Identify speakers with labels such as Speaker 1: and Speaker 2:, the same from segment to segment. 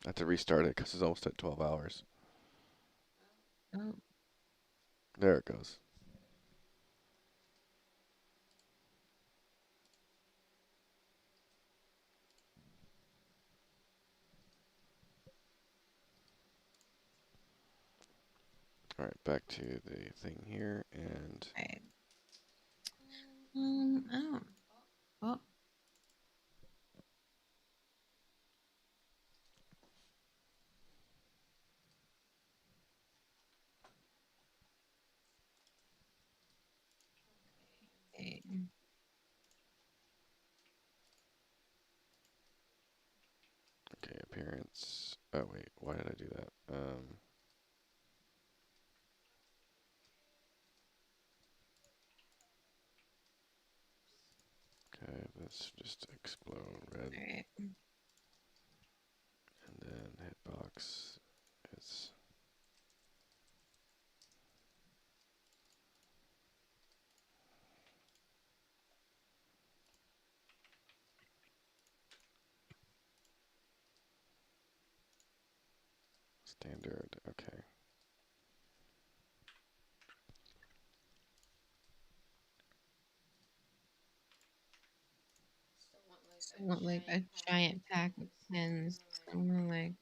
Speaker 1: I have to restart it because it's almost at 12 hours.
Speaker 2: Oh,
Speaker 1: There it goes. All right, back to the thing here, and
Speaker 2: okay. Oh. Oh. Okay.
Speaker 1: okay, appearance. Oh wait, why did I do that? Okay, let's just explode red,
Speaker 2: All right.
Speaker 1: and then hitbox is standard. Okay.
Speaker 2: I want like a giant pack of pins. I want like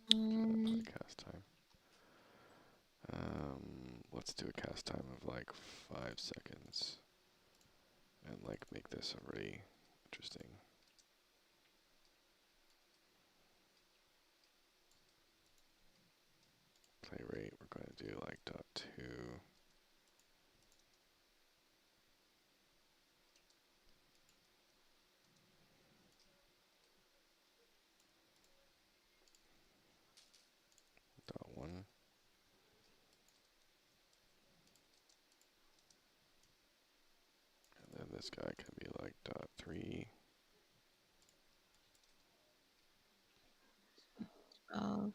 Speaker 1: Put
Speaker 2: um
Speaker 1: a cast time. Let's do a cast time of like 5 seconds, and like make this already interesting. Play rate, we're going to do like .2. .1, and then this guy can be like .3.
Speaker 2: oh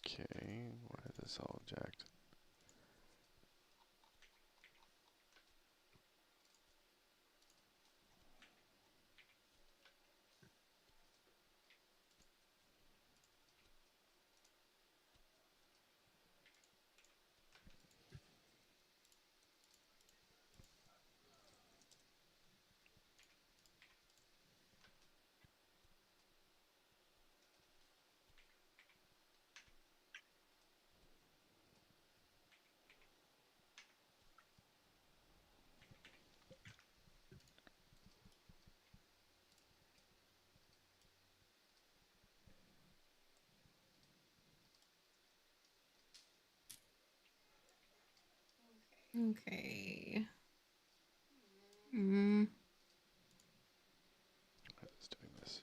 Speaker 1: Okay, why is this all jacked?
Speaker 2: okay. Mm.
Speaker 1: Why is this doing this?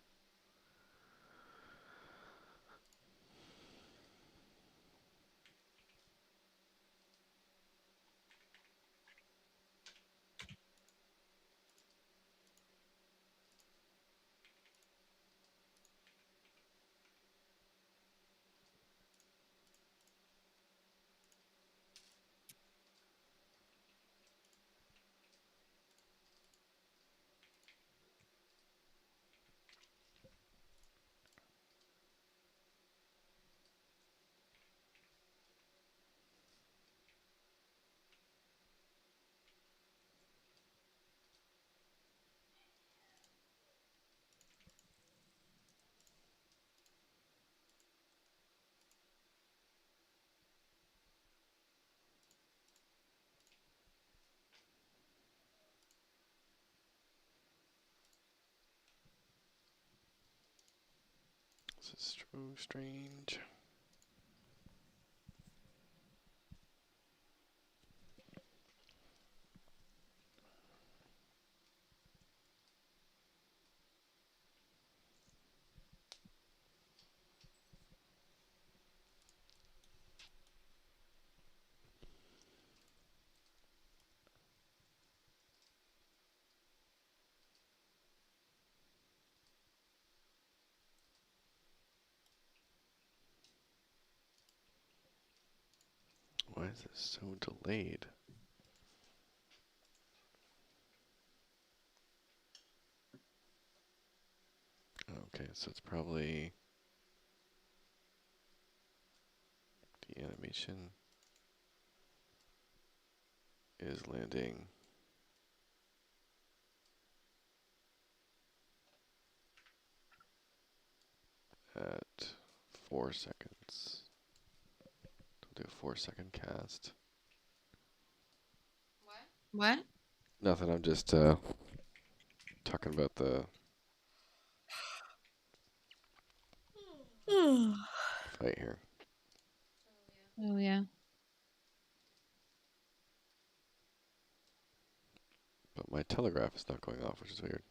Speaker 1: This is so strange. Why is this so delayed? Okay, so it's probably the animation is landing at 4 seconds. I'll do a 4-second cast.
Speaker 2: What?
Speaker 1: Nothing, I'm just talking about the fight here.
Speaker 2: Oh, yeah.
Speaker 1: But my telegraph is not going off, which is weird.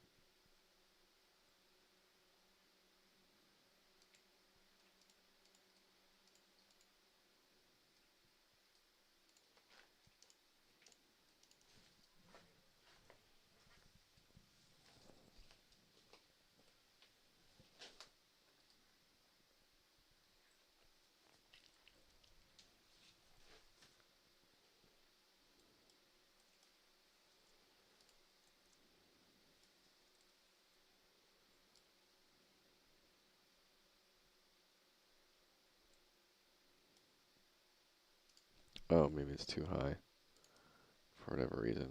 Speaker 1: Oh, maybe it's too high for whatever reason.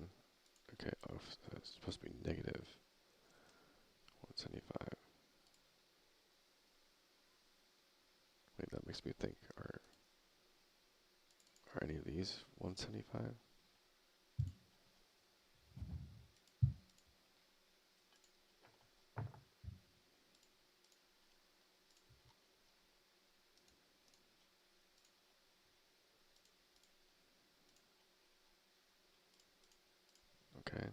Speaker 1: Okay, oh, it's supposed to be negative 175. Wait, that makes me think, are any of these 175? Okay.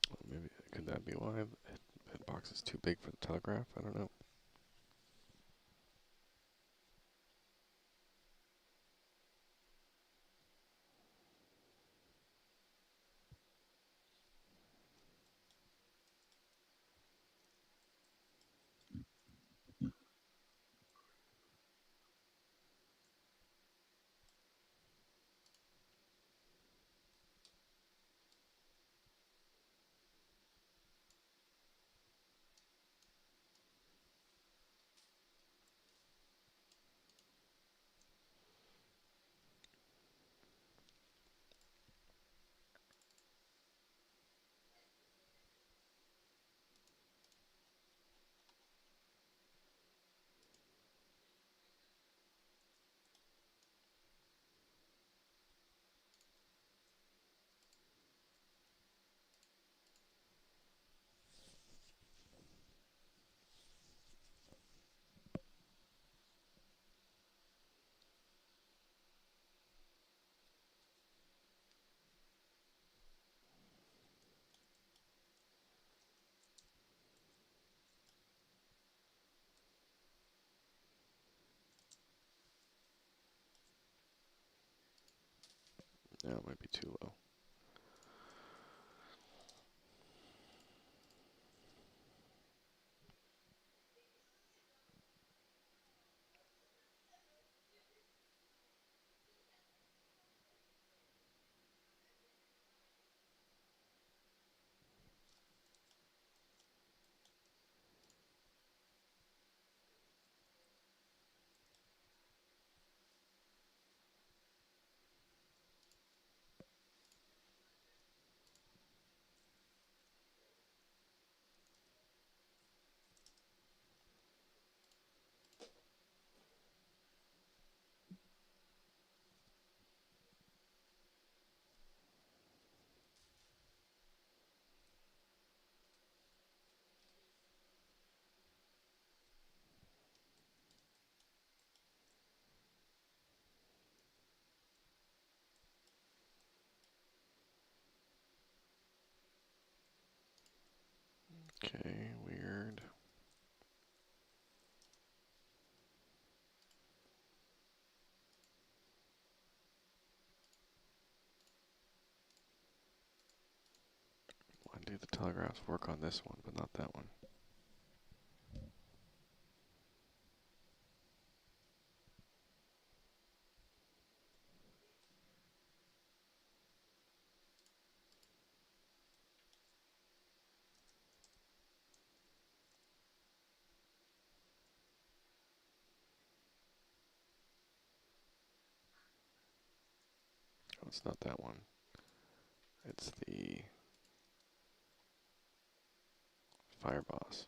Speaker 1: Well, maybe, could that be why the hitbox is too big for the telegraph? I don't know. No, it might be too low. Okay, weird. Why do the telegraphs work on this one, but not that one? Oh, it's not that one. It's the fire boss.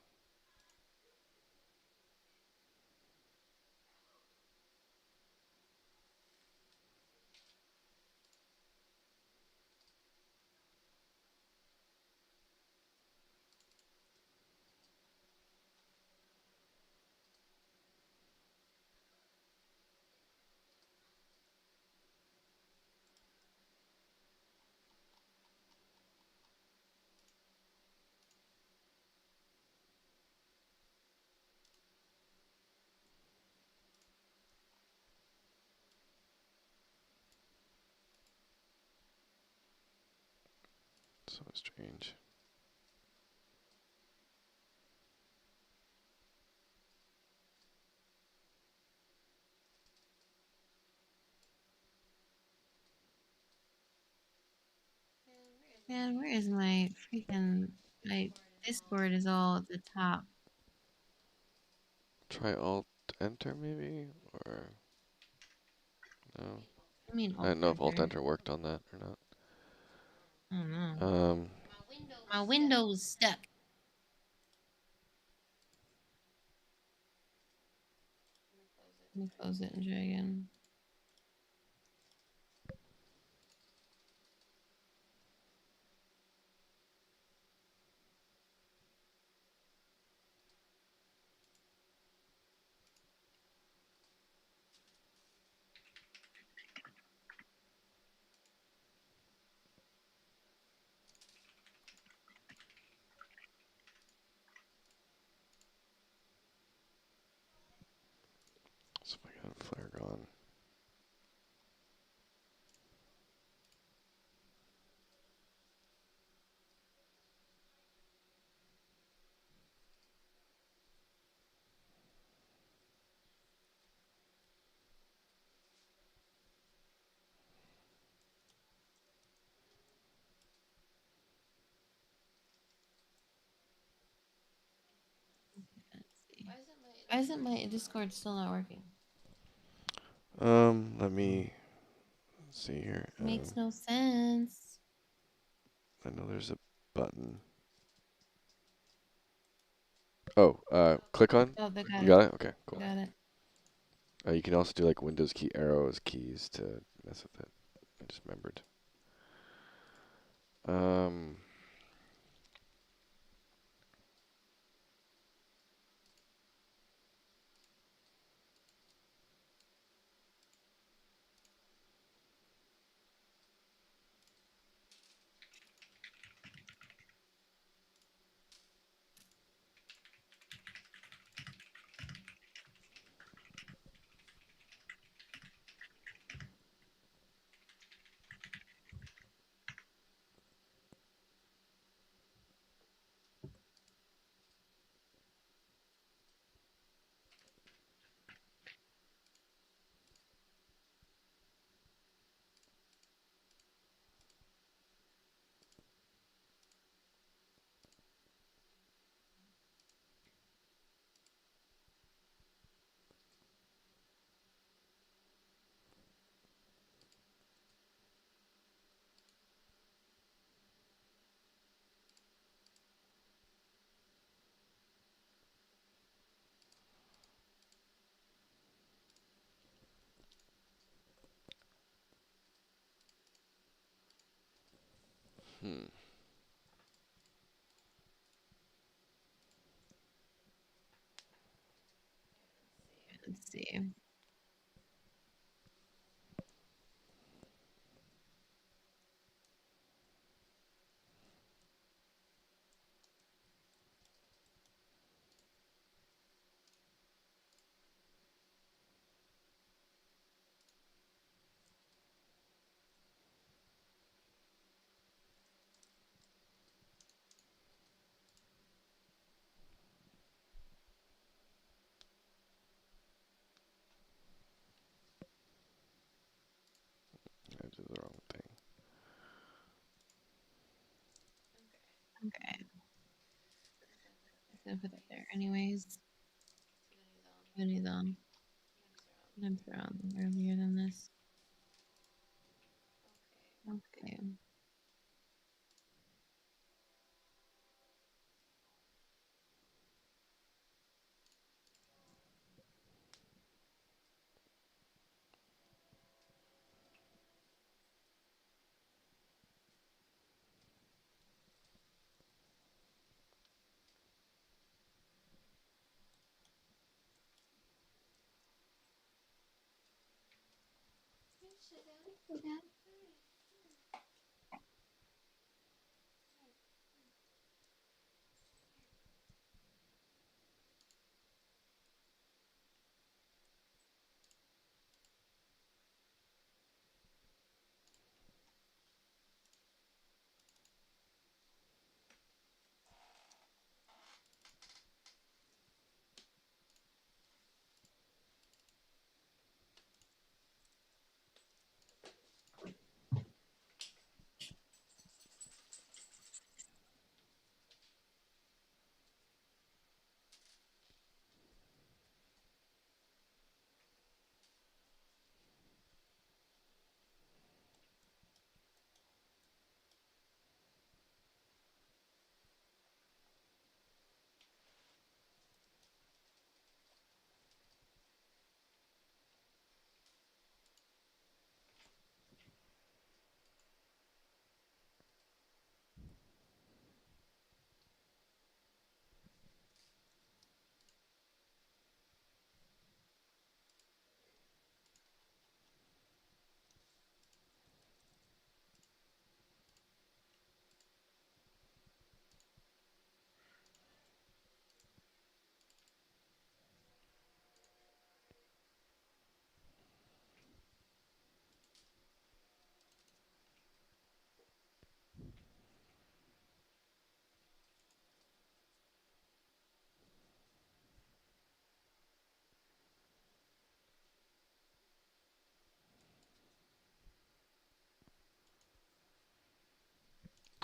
Speaker 1: So strange.
Speaker 2: Man, where is my freaking my Discord is all at the top.
Speaker 1: Try Alt Enter maybe, or no?
Speaker 2: I mean
Speaker 1: I
Speaker 2: alt
Speaker 1: don't know if Alt
Speaker 2: enter.
Speaker 1: Enter worked on that or
Speaker 2: I don't know.
Speaker 1: not.
Speaker 2: My Windows stuck. Let me close it and try again.
Speaker 1: So if I got flare gone.
Speaker 2: Let's see. Why isn't my Discord still not working?
Speaker 1: Let me see here.
Speaker 2: Makes no sense.
Speaker 1: I know there's a button. Oh, click on.
Speaker 2: Oh, they got
Speaker 1: You
Speaker 2: it.
Speaker 1: got it? Okay, cool.
Speaker 2: Got it.
Speaker 1: You can also do like Windows key arrows keys to mess with it. I just remembered. Um, Hmm.
Speaker 2: Let's see.
Speaker 1: I did the wrong thing.
Speaker 2: Okay. I'm gonna put that there anyways. Many them. I'm throwing them earlier than this. Okay.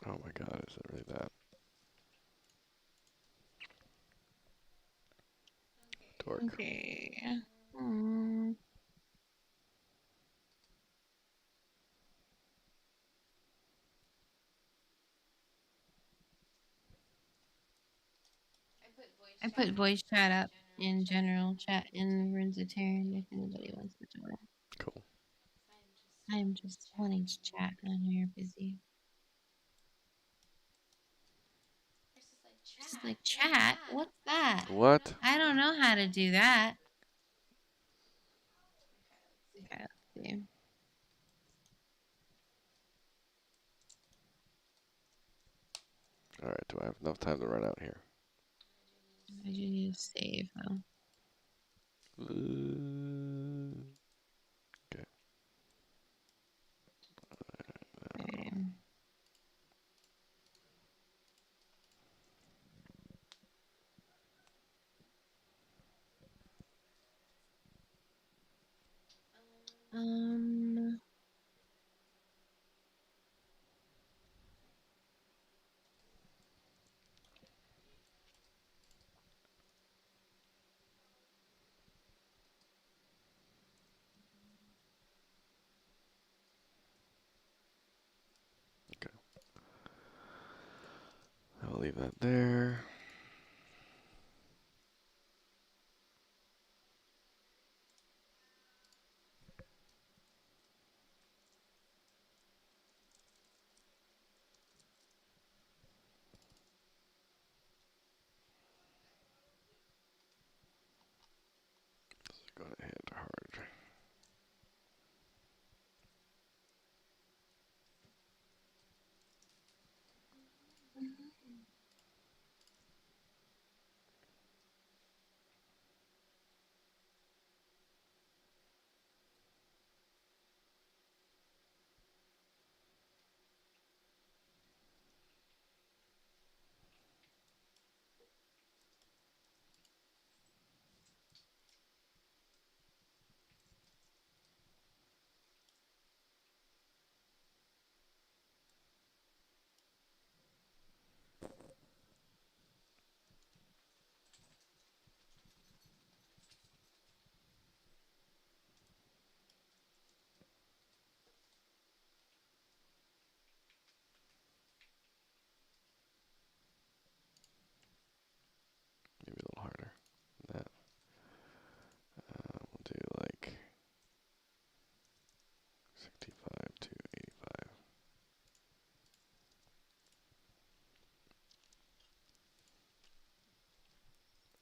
Speaker 1: Oh my god, is it really that? Dork.
Speaker 2: Okay. Hmm. I put voice chat up in general chat in Ruins of Tearyn if anybody wants to join.
Speaker 1: Cool.
Speaker 2: I'm just wanting to chat. I know you're busy. Just like chat? What's that?
Speaker 1: What?
Speaker 2: I don't know how to do that. Okay, let's see.
Speaker 1: Alright, do I have enough time to run out here?
Speaker 2: I do need to save though.
Speaker 1: Okay.
Speaker 2: Okay. Um.
Speaker 1: Okay. I'll leave that there.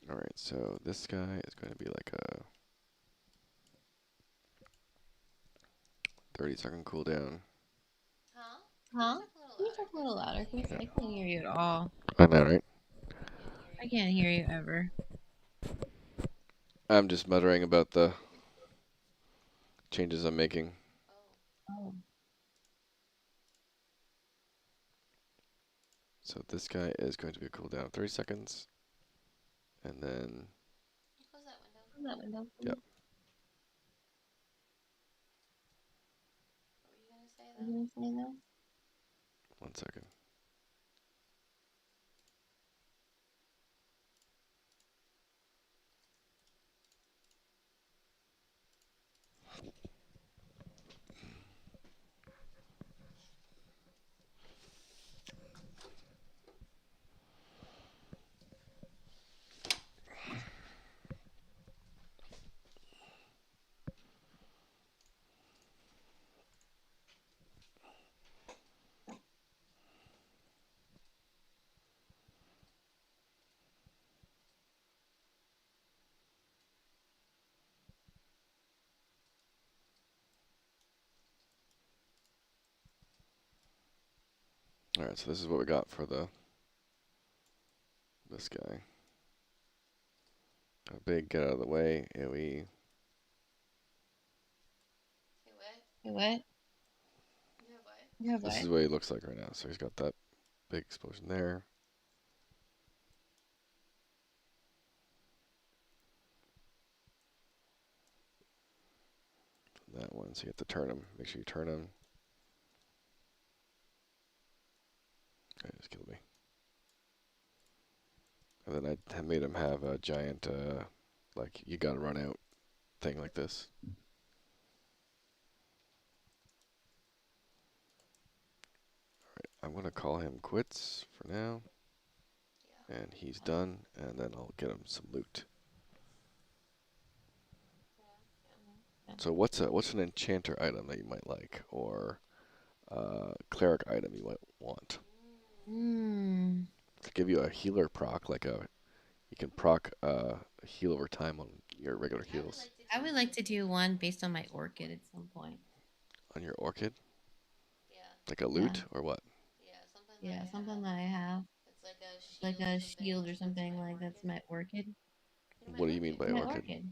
Speaker 1: Alright, so this guy is going to be like a 30-second cooldown.
Speaker 2: Huh? Can you talk a little louder, please?
Speaker 1: Yeah.
Speaker 2: I can't hear you at all.
Speaker 1: I know, right?
Speaker 2: I can't hear you ever.
Speaker 1: I'm just muttering about the changes I'm making.
Speaker 2: Oh.
Speaker 1: So this guy is going to be a cooldown of 30 seconds. And then,
Speaker 2: Close that window.
Speaker 1: yep.
Speaker 2: What were you gonna say though?
Speaker 1: 1 second. Alright, so this is what we got for this guy. A big get out of the way, AoE.
Speaker 2: Hey, what? You have
Speaker 1: This
Speaker 2: what?
Speaker 1: is what he looks like right now. So he's got that big explosion there. That one, so you have to turn him. Make sure you turn him. Okay, just killed me. And then I made him have a giant, like, you gotta run out thing like this. Alright, I'm gonna call him quits for now. And he's done, and then I'll get him some loot. So what's an enchanter item that you might like, or cleric item you might want? To give you a healer proc, like you can proc heal over time on your regular heals.
Speaker 2: I would like to do one based on my orchid at some point.
Speaker 1: On your orchid? Like a loot or what?
Speaker 2: Yeah, something that I have. It's like a shield or something like that's my orchid.
Speaker 1: What do you mean by
Speaker 2: My
Speaker 1: orchid?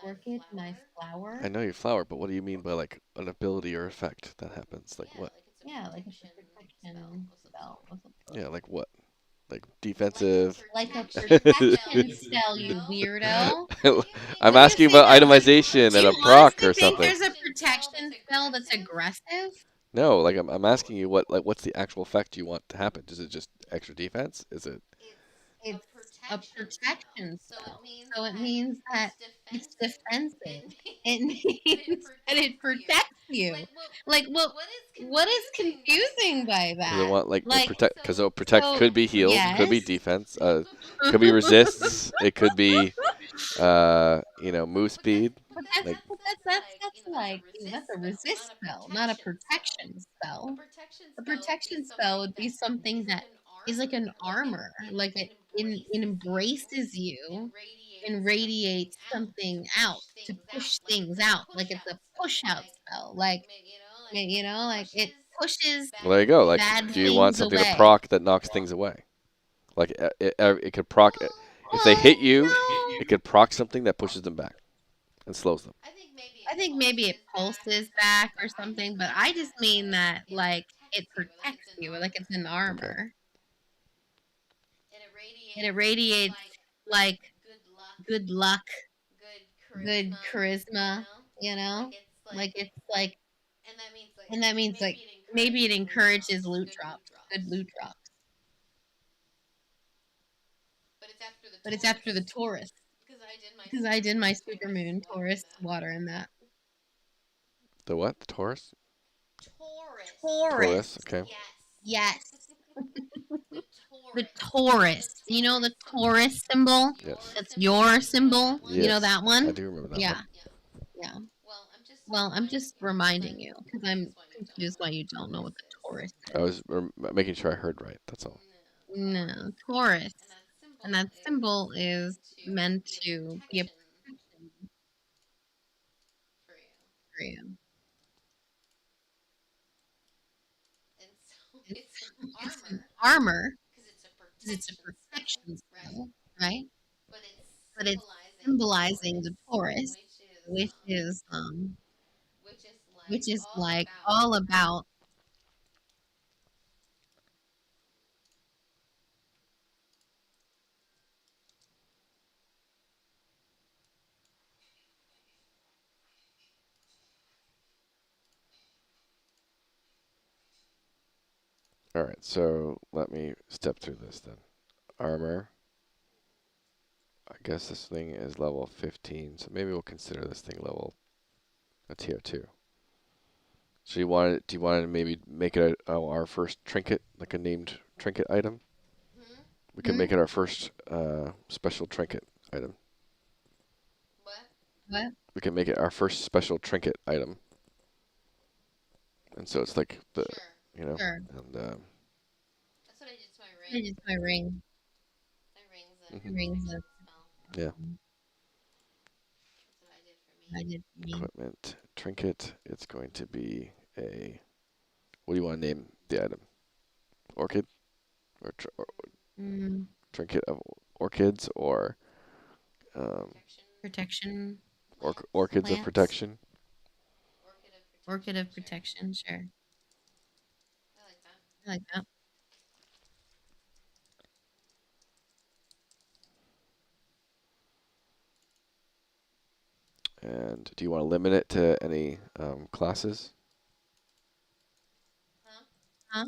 Speaker 2: Orchid, my flower.
Speaker 1: I know your flower, but what do you mean by like an ability or effect that happens? Like what?
Speaker 2: Yeah, like it's a protection spell of some sort.
Speaker 1: Yeah, like what? Like defensive?
Speaker 2: Like a protection spell, you weirdo.
Speaker 1: I'm
Speaker 2: What do you
Speaker 1: asking
Speaker 2: say
Speaker 1: about
Speaker 2: that?
Speaker 1: itemization
Speaker 2: Do
Speaker 1: and
Speaker 2: you
Speaker 1: a proc
Speaker 2: honestly
Speaker 1: or
Speaker 2: think
Speaker 1: something.
Speaker 2: there's a protection spell that's aggressive?
Speaker 1: No, like I'm asking you what's the actual effect you want to happen? Is it just extra defense? Is it?
Speaker 2: It's a protection spell. So it means that it's defensive. It means that it protects you. Like what is confusing by
Speaker 1: Because I
Speaker 2: that?
Speaker 1: want like it
Speaker 2: Like
Speaker 1: protect. Because protect
Speaker 2: so
Speaker 1: could be heal, could be
Speaker 2: yes.
Speaker 1: defense, could be resists. It could be move speed.
Speaker 2: But
Speaker 1: Like
Speaker 2: that's like that's a resist spell, not a protection spell. A protection spell would be something that is like an armor, like it embraces you and radiates something out to push things out. Like it's a push out spell. Like like it pushes
Speaker 1: well, there you go. Like,
Speaker 2: bad
Speaker 1: do you want
Speaker 2: things
Speaker 1: something to
Speaker 2: away.
Speaker 1: proc that knocks things away? Like it could proc. If they hit you,
Speaker 2: No.
Speaker 1: it could proc something that pushes them back and slows them.
Speaker 2: I think maybe it pulses back or something, but I just mean that like it protects you, like it's an
Speaker 1: Okay.
Speaker 2: armor. It irradiates like good luck, good charisma, you know? Like it's like and that means like maybe it encourages loot drops, good loot drops. But it's after the Taurus. Because I did my supermoon Taurus water in that.
Speaker 1: The what? The Taurus?
Speaker 2: Taurus.
Speaker 1: Taurus. Okay.
Speaker 2: Yes. The Taurus. You know the Taurus symbol?
Speaker 1: Yes.
Speaker 2: That's your symbol.
Speaker 1: Yes.
Speaker 2: You know that one?
Speaker 1: I do remember that
Speaker 2: Yeah.
Speaker 1: one.
Speaker 2: Yeah. Well, I'm just reminding you because I'm confused why you don't know what the Taurus
Speaker 1: I
Speaker 2: is.
Speaker 1: was making sure I heard right. That's all.
Speaker 2: No, Taurus. And that symbol is meant to be a protection for you. And so it's an armor because it's a protection spell, right? But it's symbolizing the Taurus, which is um, which is like all about.
Speaker 1: All right, so let me step through this then. Armor. I guess this thing is level 15, so maybe we'll consider this thing level a tier 2. So do you want to maybe make it our first trinket, like a named trinket item? We can make it our first special trinket item.
Speaker 2: What?
Speaker 1: We can make it our first special trinket item. And so it's like the, you know,
Speaker 2: Sure.
Speaker 1: and
Speaker 2: I just my ring.
Speaker 1: mhm.
Speaker 2: Rings of
Speaker 1: Yeah.
Speaker 2: I did for me.
Speaker 1: Equipment trinket. It's going to be a. What do you want to name the item? Orchid, or trinket of orchids, or um,
Speaker 2: Protection.
Speaker 1: orchids of
Speaker 2: Plants.
Speaker 1: protection.
Speaker 2: Orchid of protection. Sure. I like that.
Speaker 1: And do you want to limit it to any classes?
Speaker 2: Huh?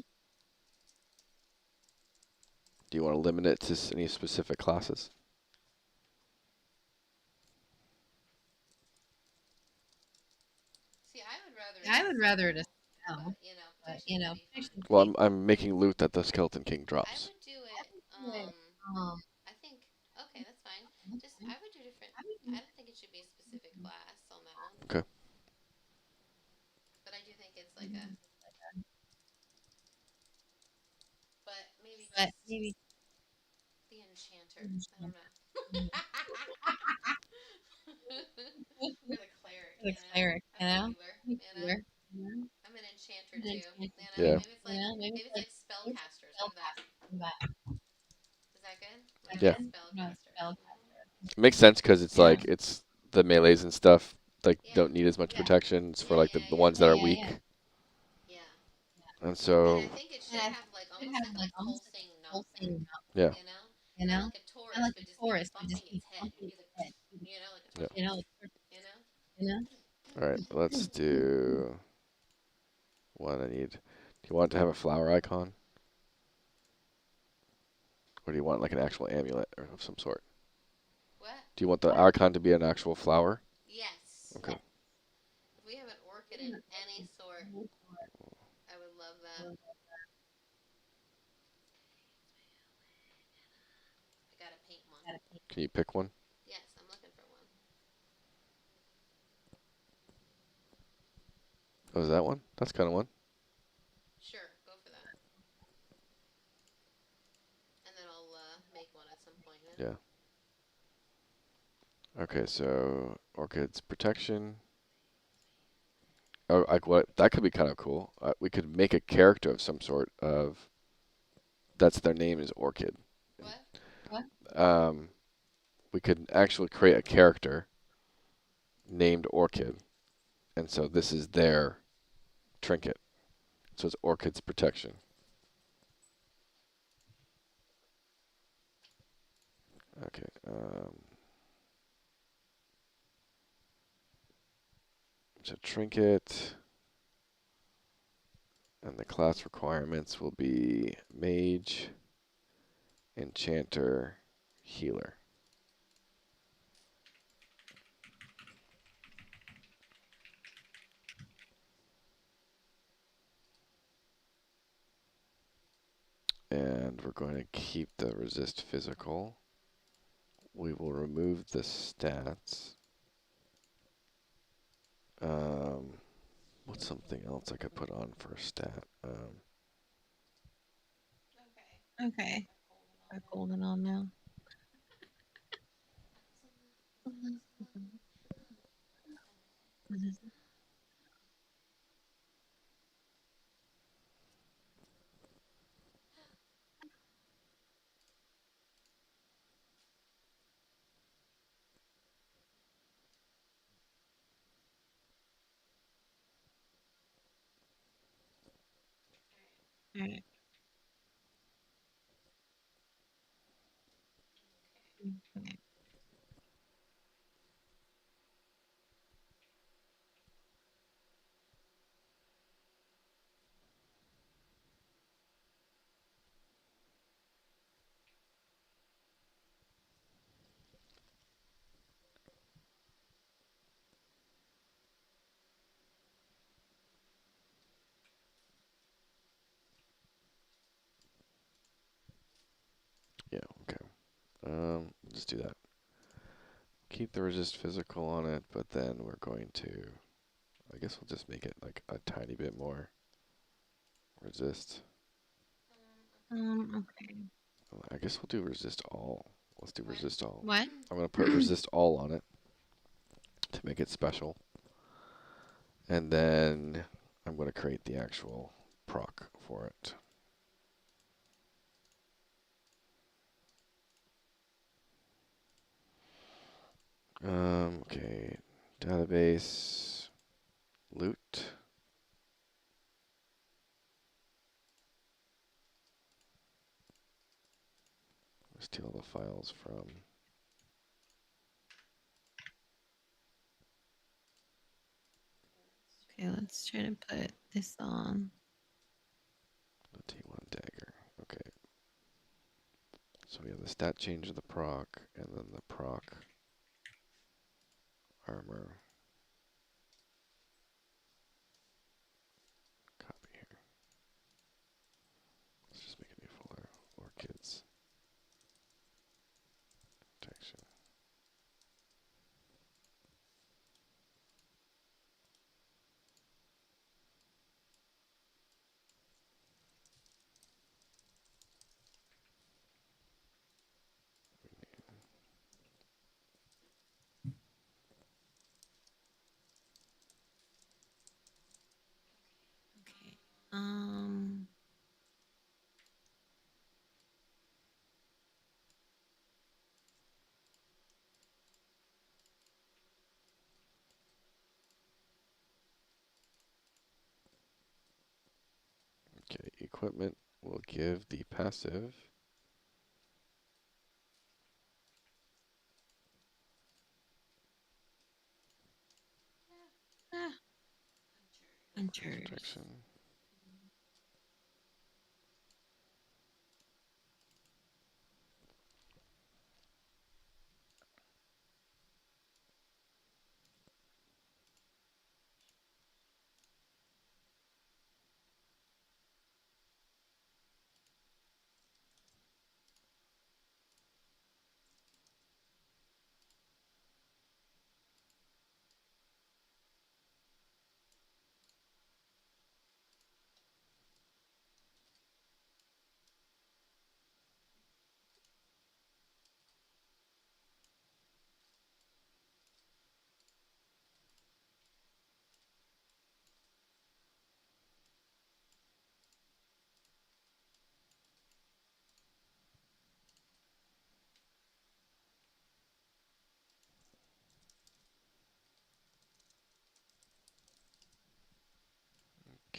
Speaker 1: Do you want to limit it to any specific classes?
Speaker 2: I would rather it a spell, but protection.
Speaker 1: Well, I'm making loot that the Skeleton King drops.
Speaker 2: I would do it. That's fine. I would do
Speaker 1: Okay.
Speaker 2: but maybe the cleric, Maybe cooler, you know? An enchanter
Speaker 1: Yeah.
Speaker 2: too, maybe it's like maybe spellcaster from that.
Speaker 1: Yeah.
Speaker 2: No, spellcaster.
Speaker 1: It makes sense because it's
Speaker 2: Yeah.
Speaker 1: like it's the melees and stuff like don't need as much
Speaker 2: Yeah.
Speaker 1: protection. It's for like the ones that are weak. And so
Speaker 2: And I should have like almost like a pulsing
Speaker 1: yeah.
Speaker 2: you know? I like a Taurus that just keeps pumping its head.
Speaker 1: Yeah.
Speaker 2: Like, you know?
Speaker 1: All right. Let's do one. I need. Do you want it to have a flower icon, or do you want like an actual amulet or of some sort? Do you want the icon to be an actual flower? Okay. Can you pick one? Oh, is that one? That's kind of one. Yeah. Okay, so orchids protection. Oh, like what? That could be kind of cool. We could make a character of some sort of. That's their name is Orchid.
Speaker 2: What?
Speaker 1: We could actually create a character named Orchid, and so this is their trinket. So it's Orchid's protection. Okay. So trinket, and the class requirements will be mage, enchanter, healer. And we're going to keep the resist physical. We will remove the stats. What's something else I could put on for a stat?
Speaker 2: Okay. Got golden on now. Alright. Okay.
Speaker 1: Yeah, okay. Just do that. Keep the resist physical on it, but then we're going to, I guess we'll just make it like a tiny bit more resist.
Speaker 2: Okay.
Speaker 1: I guess we'll do resist all. Let's do resist all.
Speaker 2: What?
Speaker 1: I'm going to put resist all on it to make it special. And then I'm going to create the actual proc for it. Okay, database, loot. Steal the files from
Speaker 2: Okay, let's try to put this on.
Speaker 1: the T1 dagger. Okay. So we have the stat change of the proc, and then the proc armor. Copy here. Let's just make a new folder. Orchids. Protection.
Speaker 2: Okay.
Speaker 1: Okay, equipment will give the passive.
Speaker 2: Ah, Hunters.
Speaker 1: Protection.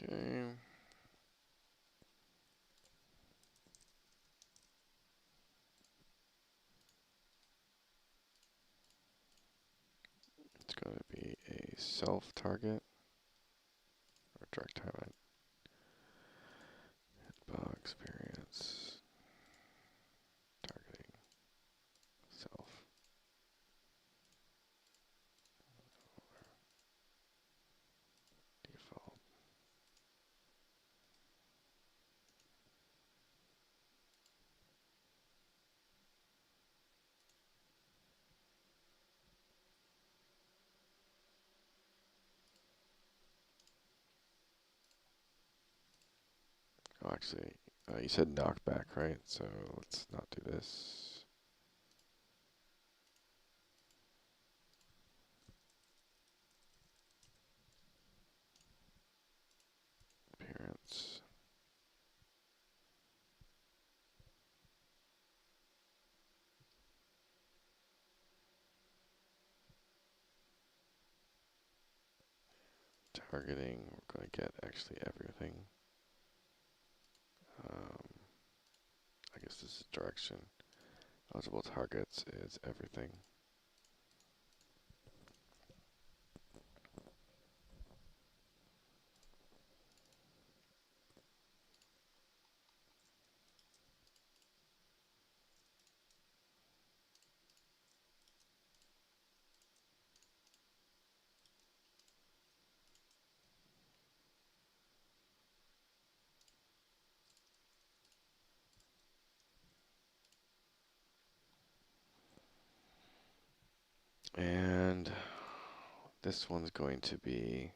Speaker 1: Okay. It's going to be a self target or direct highlight. Bug experience. Targeting. Self. Default. Oh, actually, you said knockback, right? So let's not do this. targeting, we're going to get actually everything. I guess this is direction. Eligible targets is everything. And this one's going to be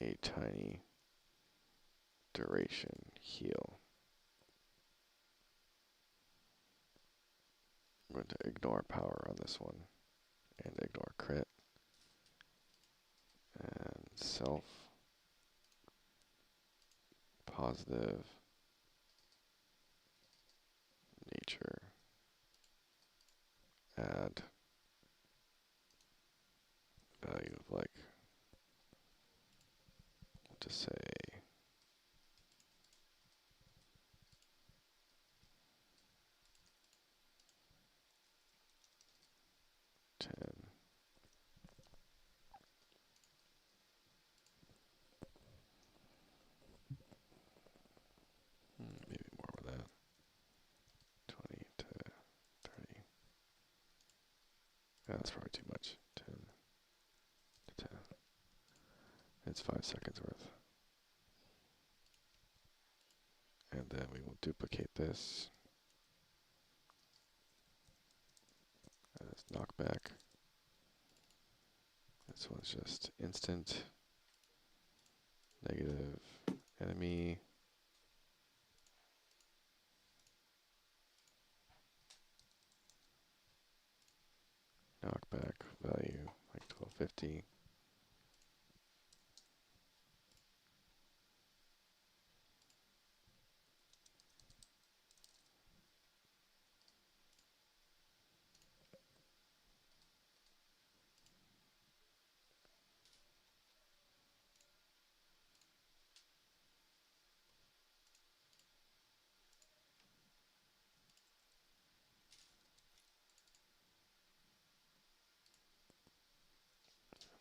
Speaker 1: a tiny duration heal. I'm going to ignore power on this one and ignore crit and self, positive, nature, add value of like, we'll just say 10. Maybe more with that. 20 to 30. Yeah, that's probably too much. 10 to 10. It's 5 seconds worth. And then we will duplicate this as knockback. This one's just instant, negative, enemy, knockback value like 1250.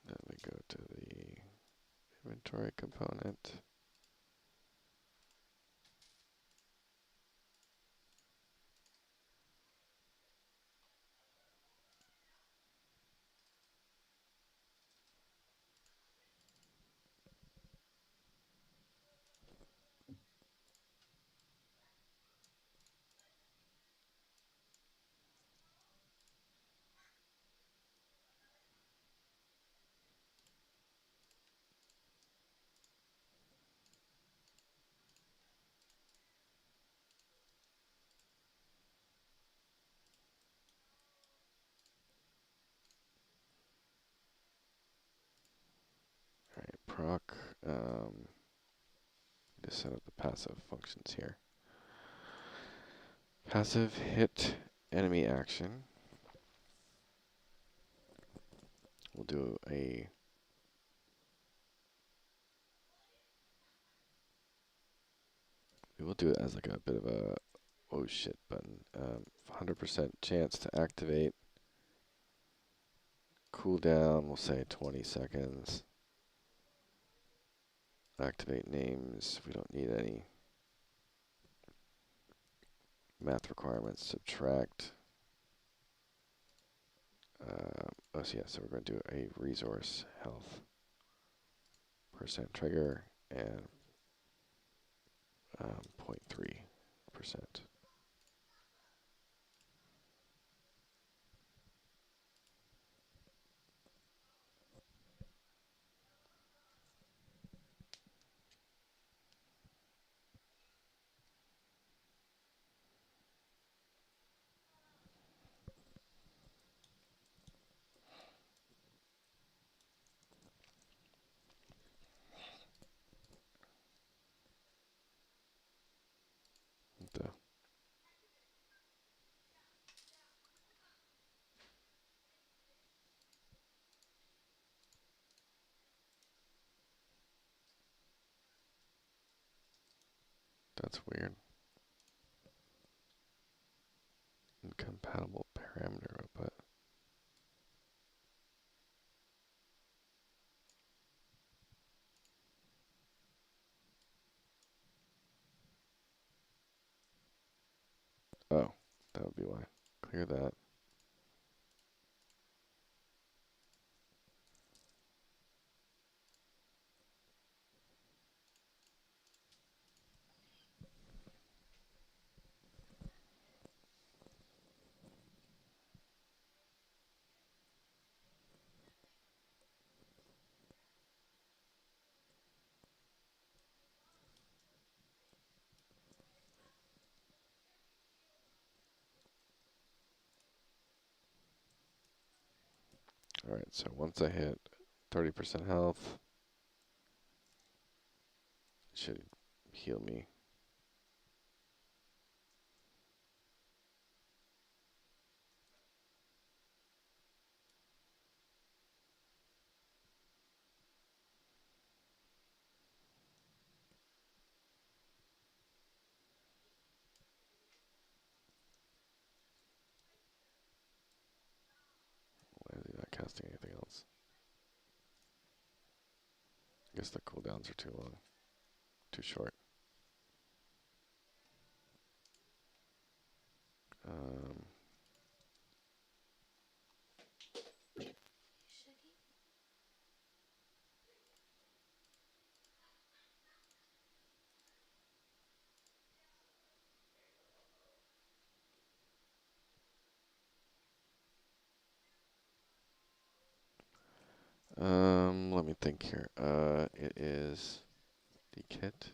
Speaker 1: Then we go to the inventory component. All right, proc. Just set up the passive functions here. Passive hit enemy action. We'll do a we will do it as like a bit of a oh shit button. 100% chance to activate. Cooldown, we'll say 20 seconds. Activate names, we don't need any. Math requirements, subtract. Oh, so yeah, so we're going to do a resource health percent trigger and 0.3%. That's weird. Incompatible parameter output. Oh, that would be why. Clear that. Alright, so once I hit 30% health, it should heal me. Why is he not casting anything else? I guess the cooldowns are too long. Too short. Um, let me think here. It is the kit.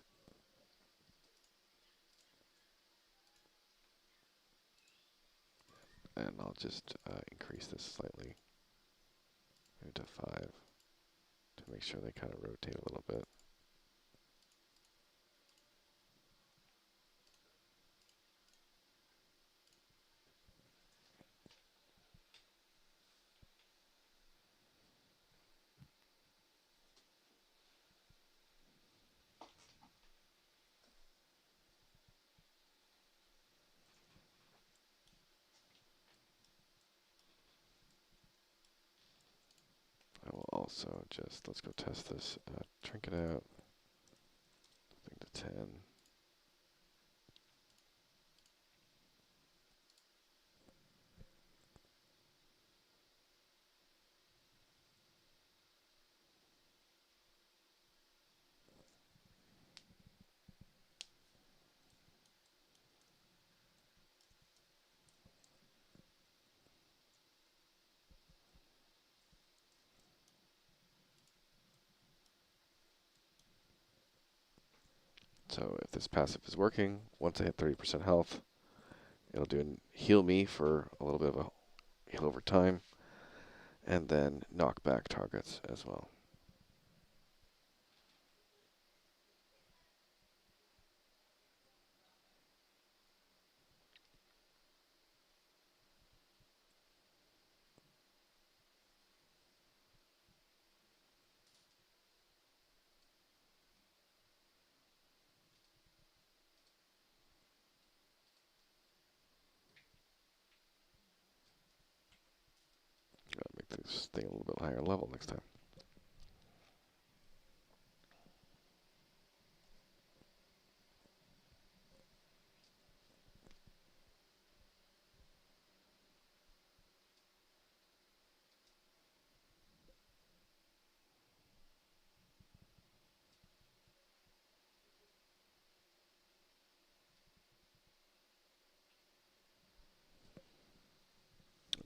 Speaker 1: And I'll just increase this slightly. Maybe to 5 to make sure they kind of rotate a little bit. I will also just, let's go test this trinket out. I think to 10. So if this passive is working, once I hit 30% health, it'll heal me for a little bit of a heal over time, and then knock back targets as well. Gotta make this thing a little bit higher level next time.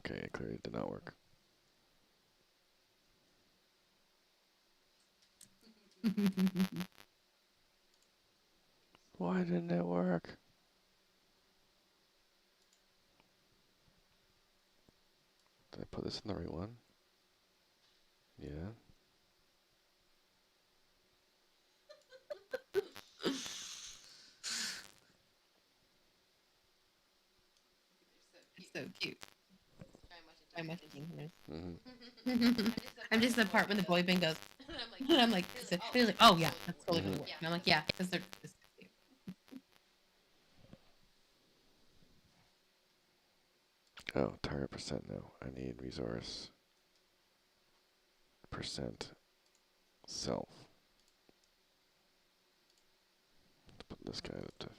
Speaker 1: Okay, it clearly did not work. Why didn't it work? Did I put this in the right one? Yeah.
Speaker 2: It's so cute. Very much enjoying
Speaker 1: Mm-hmm.
Speaker 2: this. I'm just the part when the boy band goes, and I'm like, he's like, oh yeah, that's totally gonna work. And I'm like, yeah, because they're just cute.
Speaker 1: Oh, target percent, no. I need resource percent self. Let's put this guy up to 15.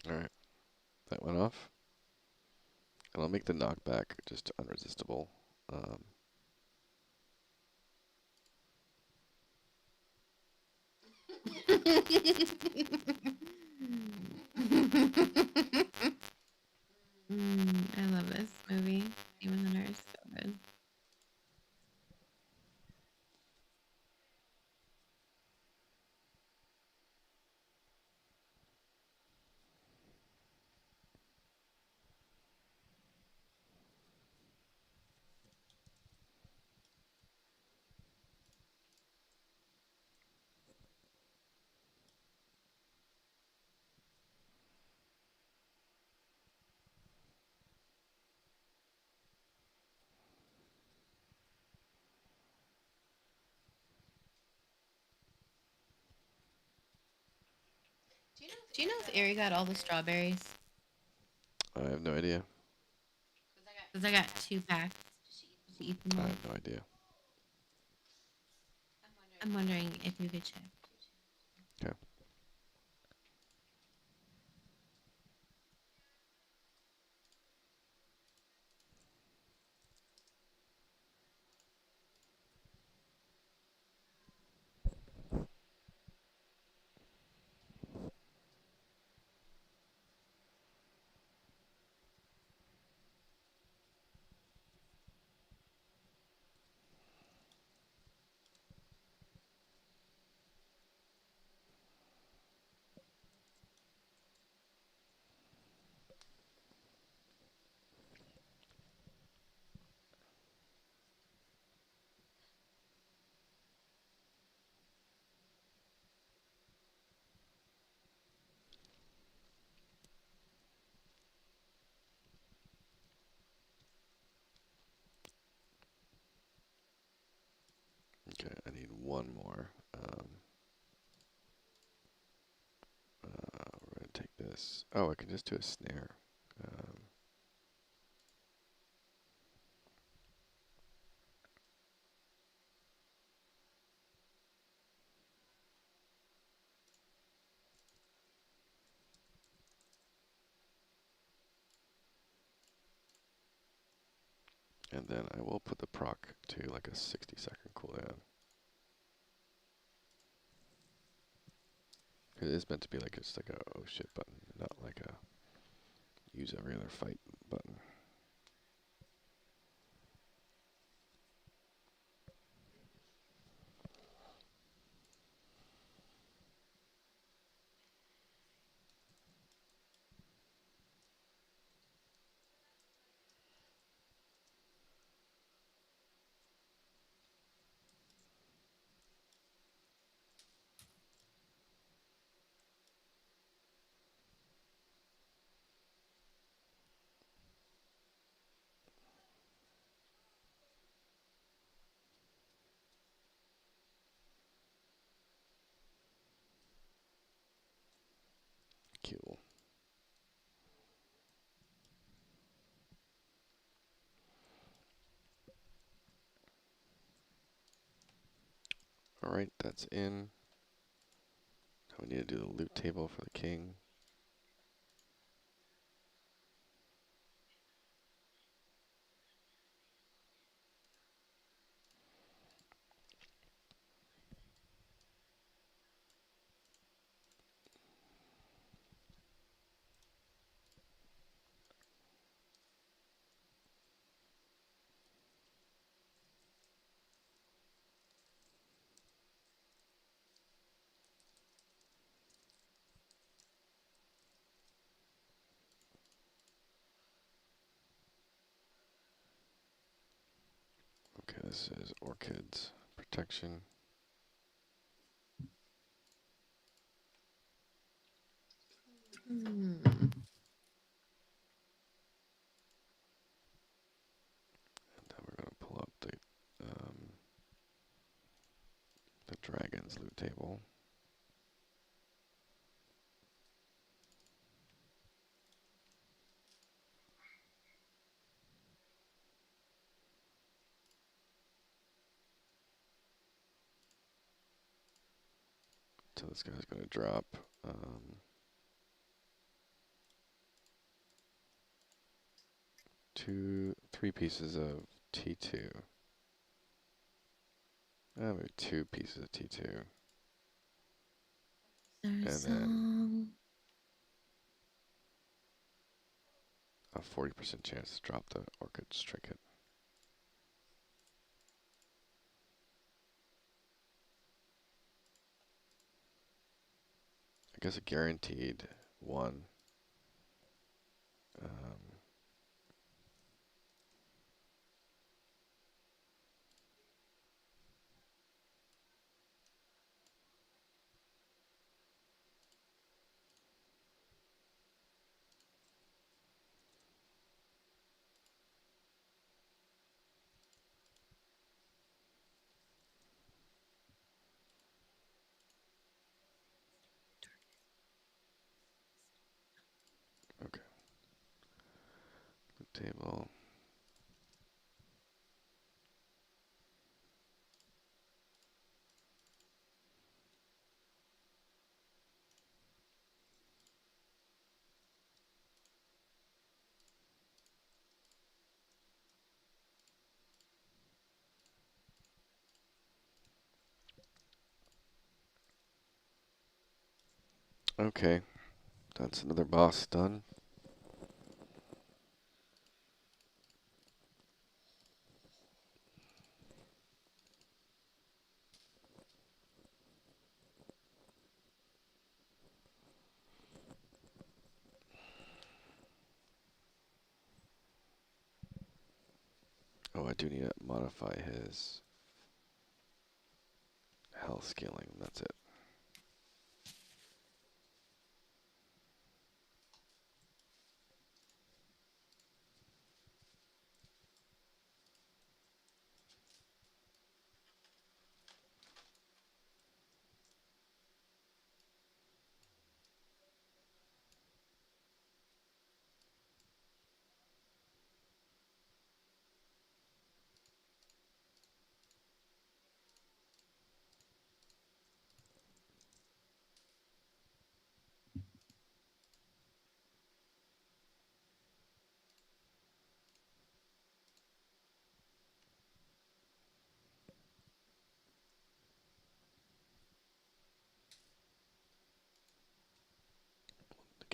Speaker 1: Alright, that went off. And I'll make the knockback just unresistible.
Speaker 2: I love this movie. Even the nurse, so good. Do you know if Ari got all the strawberries?
Speaker 1: I have no idea.
Speaker 2: Because I got 2 packs. Did she eat them
Speaker 1: I
Speaker 2: all?
Speaker 1: have no idea.
Speaker 2: I'm wondering if you could check.
Speaker 1: Okay. Okay, I need one more. We're going to take this. Oh, I can just do a snare. And then I will put the proc to like a 60-second cooldown. It is meant to be like just like a oh shit button, not like a use every other fight button. Cool. Alright, that's in. Now we need to do the loot table for the king. Okay, this is orchids protection.
Speaker 2: Hmm.
Speaker 1: And then we're gonna pull up the dragon's loot table. So this guy's gonna drop three pieces of T2. Maybe 2 pieces of T2.
Speaker 2: There's
Speaker 1: And then
Speaker 2: song.
Speaker 1: a 40% chance to drop the orchid's trinket. I guess a guaranteed 1. Okay. Loot table. Okay, that's another boss done. Oh, I do need to modify his health scaling. That's it.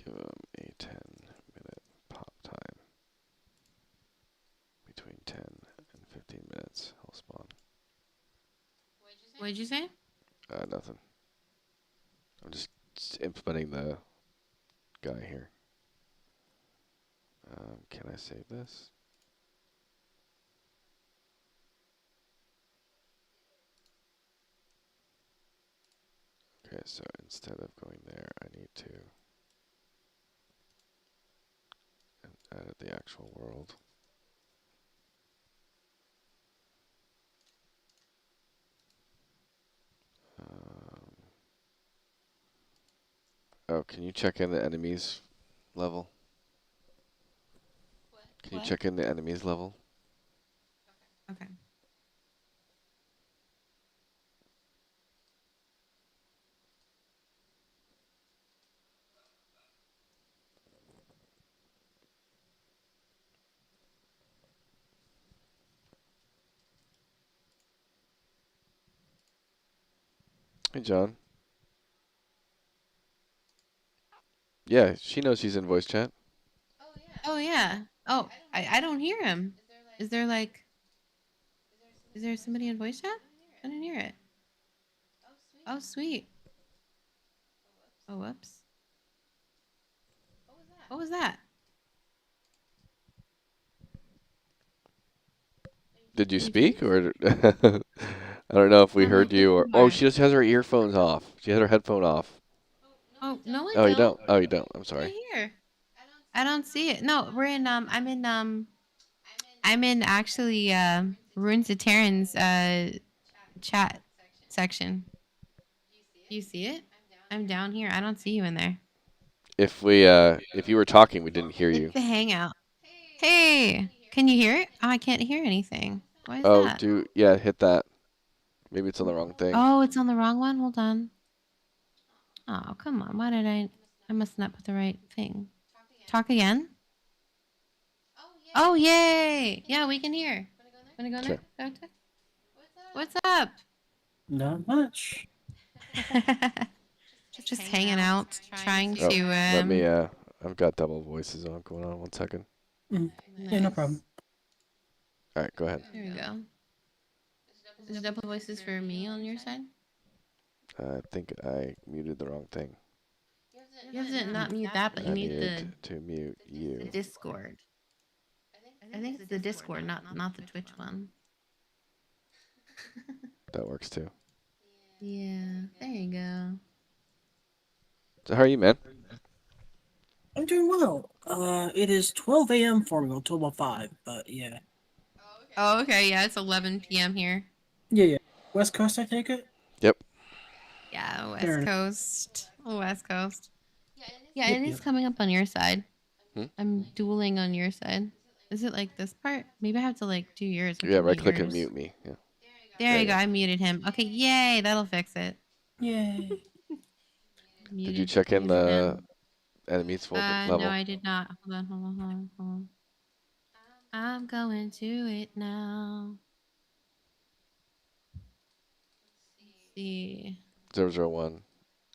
Speaker 1: Give him a 10-minute pop time. Between 10 and 15 minutes, he'll spawn.
Speaker 2: What did you say?
Speaker 1: Nothing. I'm just implementing the guy here. Can I save this? Okay, so instead of going there, I need to edit the actual world. Oh, can you check in the enemies level? Can you
Speaker 2: What?
Speaker 1: check in the enemies level?
Speaker 2: Okay.
Speaker 1: Hey, John. Yeah, she knows she's in voice chat.
Speaker 2: Oh yeah. Oh, I don't hear him. Is there like is there somebody in voice chat? I didn't hear it. Oh sweet. Oh whoops. What was that?
Speaker 1: Did you
Speaker 2: Can you turn
Speaker 1: speak
Speaker 2: this?
Speaker 1: or? I don't know if we
Speaker 2: No, my
Speaker 1: heard you
Speaker 2: thinking
Speaker 1: or. Oh,
Speaker 2: bar.
Speaker 1: she just has her earphones off. She had her headphone off.
Speaker 2: Oh, no, I
Speaker 1: Oh, you
Speaker 2: don't.
Speaker 1: don't. Oh, you don't. I'm
Speaker 2: It's right
Speaker 1: sorry.
Speaker 2: here. I don't see it. No, we're in I'm in actually Ruins of Tearyn's chat section. Do you see it? I'm down here. I don't see you in there.
Speaker 1: If you were talking, we didn't hear
Speaker 2: It's
Speaker 1: you.
Speaker 2: the hangout. Hey, can you hear it? Oh, I can't hear anything. Why is
Speaker 1: Oh,
Speaker 2: that?
Speaker 1: yeah, hit that. Maybe it's on the wrong thing.
Speaker 2: Oh, it's on the wrong one. Hold on. Oh, come on. Why did I must not put the right thing. Talk again? Oh, yay. Yeah, we can hear. Wanna go
Speaker 1: Okay.
Speaker 2: there? What's up?
Speaker 3: Not much.
Speaker 2: Just hanging out, trying
Speaker 1: Oh,
Speaker 2: to
Speaker 1: let me. I've got double voices on going on. 1 second.
Speaker 3: Mm. Yeah, no problem.
Speaker 2: nice.
Speaker 1: All right, go ahead.
Speaker 2: There we go. Is double voices for me on your side?
Speaker 1: I think I muted the wrong thing.
Speaker 2: You have to not mute that, but you
Speaker 1: I
Speaker 2: mute
Speaker 1: needed to mute
Speaker 2: the
Speaker 1: you.
Speaker 2: Discord. I think it's the Discord, not the Twitch one.
Speaker 1: That works too.
Speaker 2: Yeah, there you go.
Speaker 1: So how are you, man?
Speaker 3: I'm doing well. It is 12 a.m. for me, well, 12:05, but yeah.
Speaker 2: Oh, okay. Yeah, it's 11 p.m. here.
Speaker 3: Yeah. West Coast, I take it?
Speaker 1: Yep.
Speaker 2: Yeah,
Speaker 3: Fair
Speaker 2: West
Speaker 3: enough.
Speaker 2: Coast. West Coast. Yeah,
Speaker 3: Yep,
Speaker 2: it is
Speaker 3: yep.
Speaker 2: coming up on your side.
Speaker 1: Hmm?
Speaker 2: I'm dueling on your side. Is it like this part? Maybe I have to like do yours. I have
Speaker 1: Yeah,
Speaker 2: to
Speaker 1: right
Speaker 2: mute
Speaker 1: click and
Speaker 2: yours.
Speaker 1: mute me. Yeah.
Speaker 2: There
Speaker 1: There
Speaker 2: you
Speaker 1: you
Speaker 2: go.
Speaker 1: go.
Speaker 2: I muted him. Okay, yay. That'll fix it.
Speaker 3: Yay.
Speaker 1: Did you check in
Speaker 2: Muted
Speaker 1: the
Speaker 2: him.
Speaker 1: enemies folder
Speaker 2: No,
Speaker 1: level?
Speaker 2: I did not. Hold on. I'm going to it now. Let's see.
Speaker 1: 001,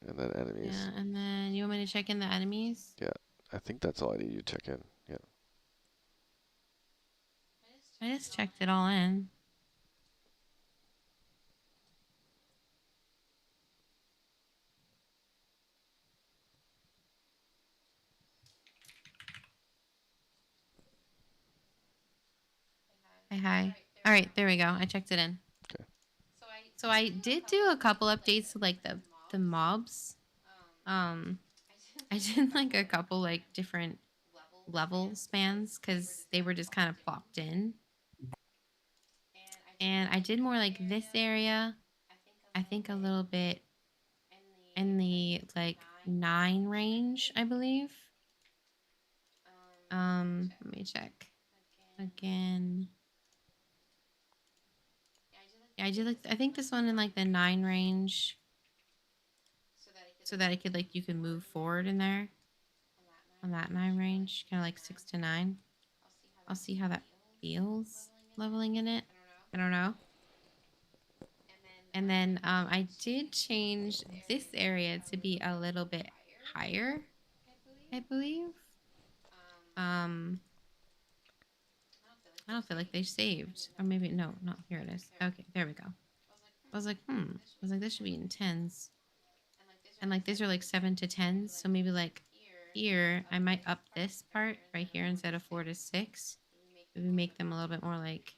Speaker 1: and then enemies.
Speaker 2: Yeah, and then you want me to check in the enemies?
Speaker 1: Yeah, I think that's all I need you to check in. Yeah.
Speaker 2: I just checked it all in. Hi. All right, there we go. I checked it in.
Speaker 1: Okay.
Speaker 2: So I did do a couple updates to like the mobs. Um, I did like a couple like different level spans because they were just kind of plopped in. And I did more like this area. I think a little bit in the like 9 range, I believe. Let me check again. Yeah, I did like I think this one in like the 9 range, so that it could like you can move forward in there on that 9 range, kind of like 6 to 9. I'll see how that feels leveling in it. I don't know. And then I did change this area to be a little bit higher, I believe. Um, I don't feel like they saved, or maybe no, not here it is. Okay, there we go. I was like, I was like, this should be in tens, and like these are like 7 to 10s, so maybe like here I might up this part right here instead of 4 to 6. Maybe make them a little bit more like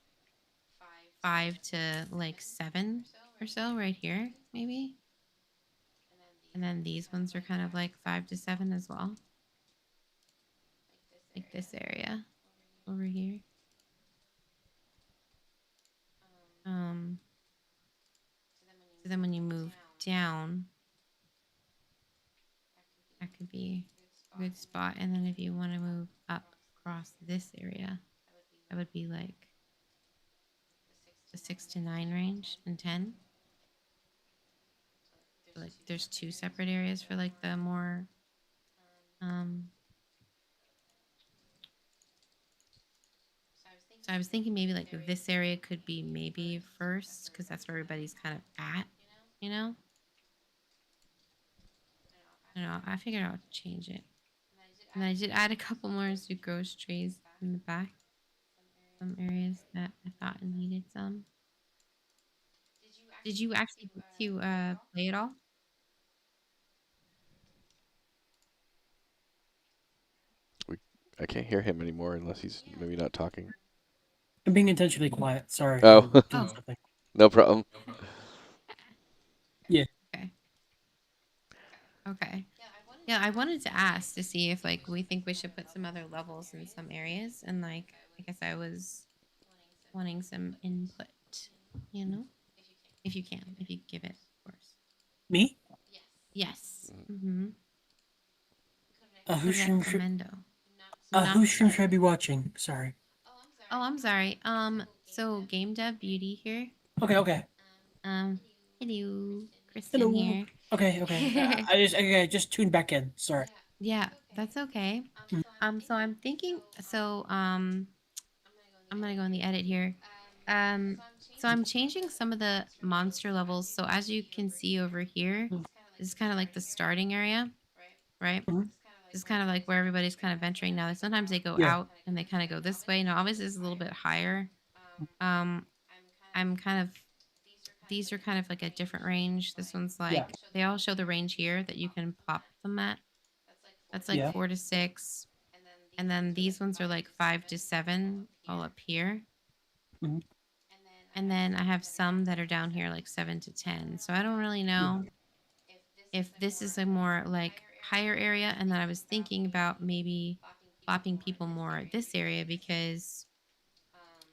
Speaker 2: 5 to like 7 or so right here, maybe. And then these ones are kind of like 5 to 7 as well, like this area over here. So then when you move down, that could be a good spot. And then if you want to move up across this area, that would be like the 6 to 9 range and 10. So like there's 2 separate areas for like the more so I was thinking maybe like this area could be maybe first because that's where everybody's kind of at, you know? I don't know. I figured I'll change it. And then I did add a couple more Zucchus trees in the back. Some areas that I thought needed some. Did you actually get to play it all?
Speaker 1: I can't hear him anymore unless he's maybe not talking.
Speaker 3: I'm being intentionally quiet. Sorry,
Speaker 1: Oh,
Speaker 3: I'm doing
Speaker 2: Oh,
Speaker 3: something.
Speaker 1: no problem.
Speaker 3: Yeah.
Speaker 2: okay. Okay. Yeah, I wanted to ask to see if like we think we should put some other levels in some areas, and like I guess I was wanting some input, you know? If you can, if you give it, of course.
Speaker 3: Me?
Speaker 2: Yes. Mm-hmm.
Speaker 3: Whose stream should
Speaker 2: Correctamento.
Speaker 3: whose
Speaker 2: Not
Speaker 3: stream should I
Speaker 2: sorry.
Speaker 3: be watching? Sorry.
Speaker 2: Oh, I'm sorry. So GameDEVbeauty here.
Speaker 3: Okay, okay.
Speaker 2: Um, hello, Kristen
Speaker 3: Hello.
Speaker 2: here.
Speaker 3: Okay, okay. I just tuned back in. Sorry.
Speaker 2: Yeah, that's okay.
Speaker 3: Mm,
Speaker 2: So I'm thinking. I'm gonna go in the edit here. So I'm changing some of the monster levels. So as you can see over here,
Speaker 3: mm,
Speaker 2: this is kind of like the starting area, right?
Speaker 3: mhm.
Speaker 2: This is kind of like where everybody's kind of venturing now. Sometimes they go
Speaker 3: Yeah.
Speaker 2: out and they kind of go this way. Now, obviously, this is a little bit higher. Um, I'm kind of these are kind of like a different range. This one's
Speaker 3: Yeah.
Speaker 2: like they all show the range here that you can plop them at. That's like
Speaker 3: Yeah.
Speaker 2: 4 to 6, and then these ones are like 5 to 7, all up here.
Speaker 3: Mhm.
Speaker 2: And then I have some that are down here like 7 to 10. So I don't really
Speaker 3: Yeah.
Speaker 2: know if this is a more like higher area. And then I was thinking about maybe plopping people more at this area because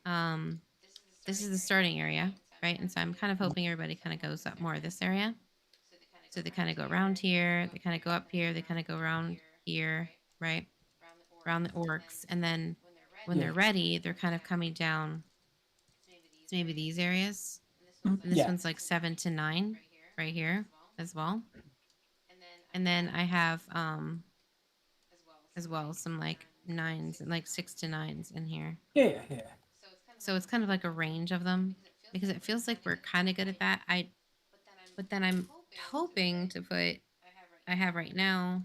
Speaker 2: um this is the starting area, right? And so I'm kind of
Speaker 3: Mhm.
Speaker 2: hoping everybody kind of goes up more of this area. So they kind of go around here, they kind of go up here, they kind of go around here, right? Around the orcs. And then when
Speaker 3: Yeah.
Speaker 2: they're ready, they're kind of coming down to maybe these areas.
Speaker 3: Mhm.
Speaker 2: And this
Speaker 3: Yeah.
Speaker 2: one's like 7 to 9 right here as well. And then I have as well some like nines and like 6 to 9s in here.
Speaker 3: Yeah. Yeah. Yeah.
Speaker 2: So it's kind of like a range of them because it feels like we're kind of good at that. But then I'm hoping to put I have right now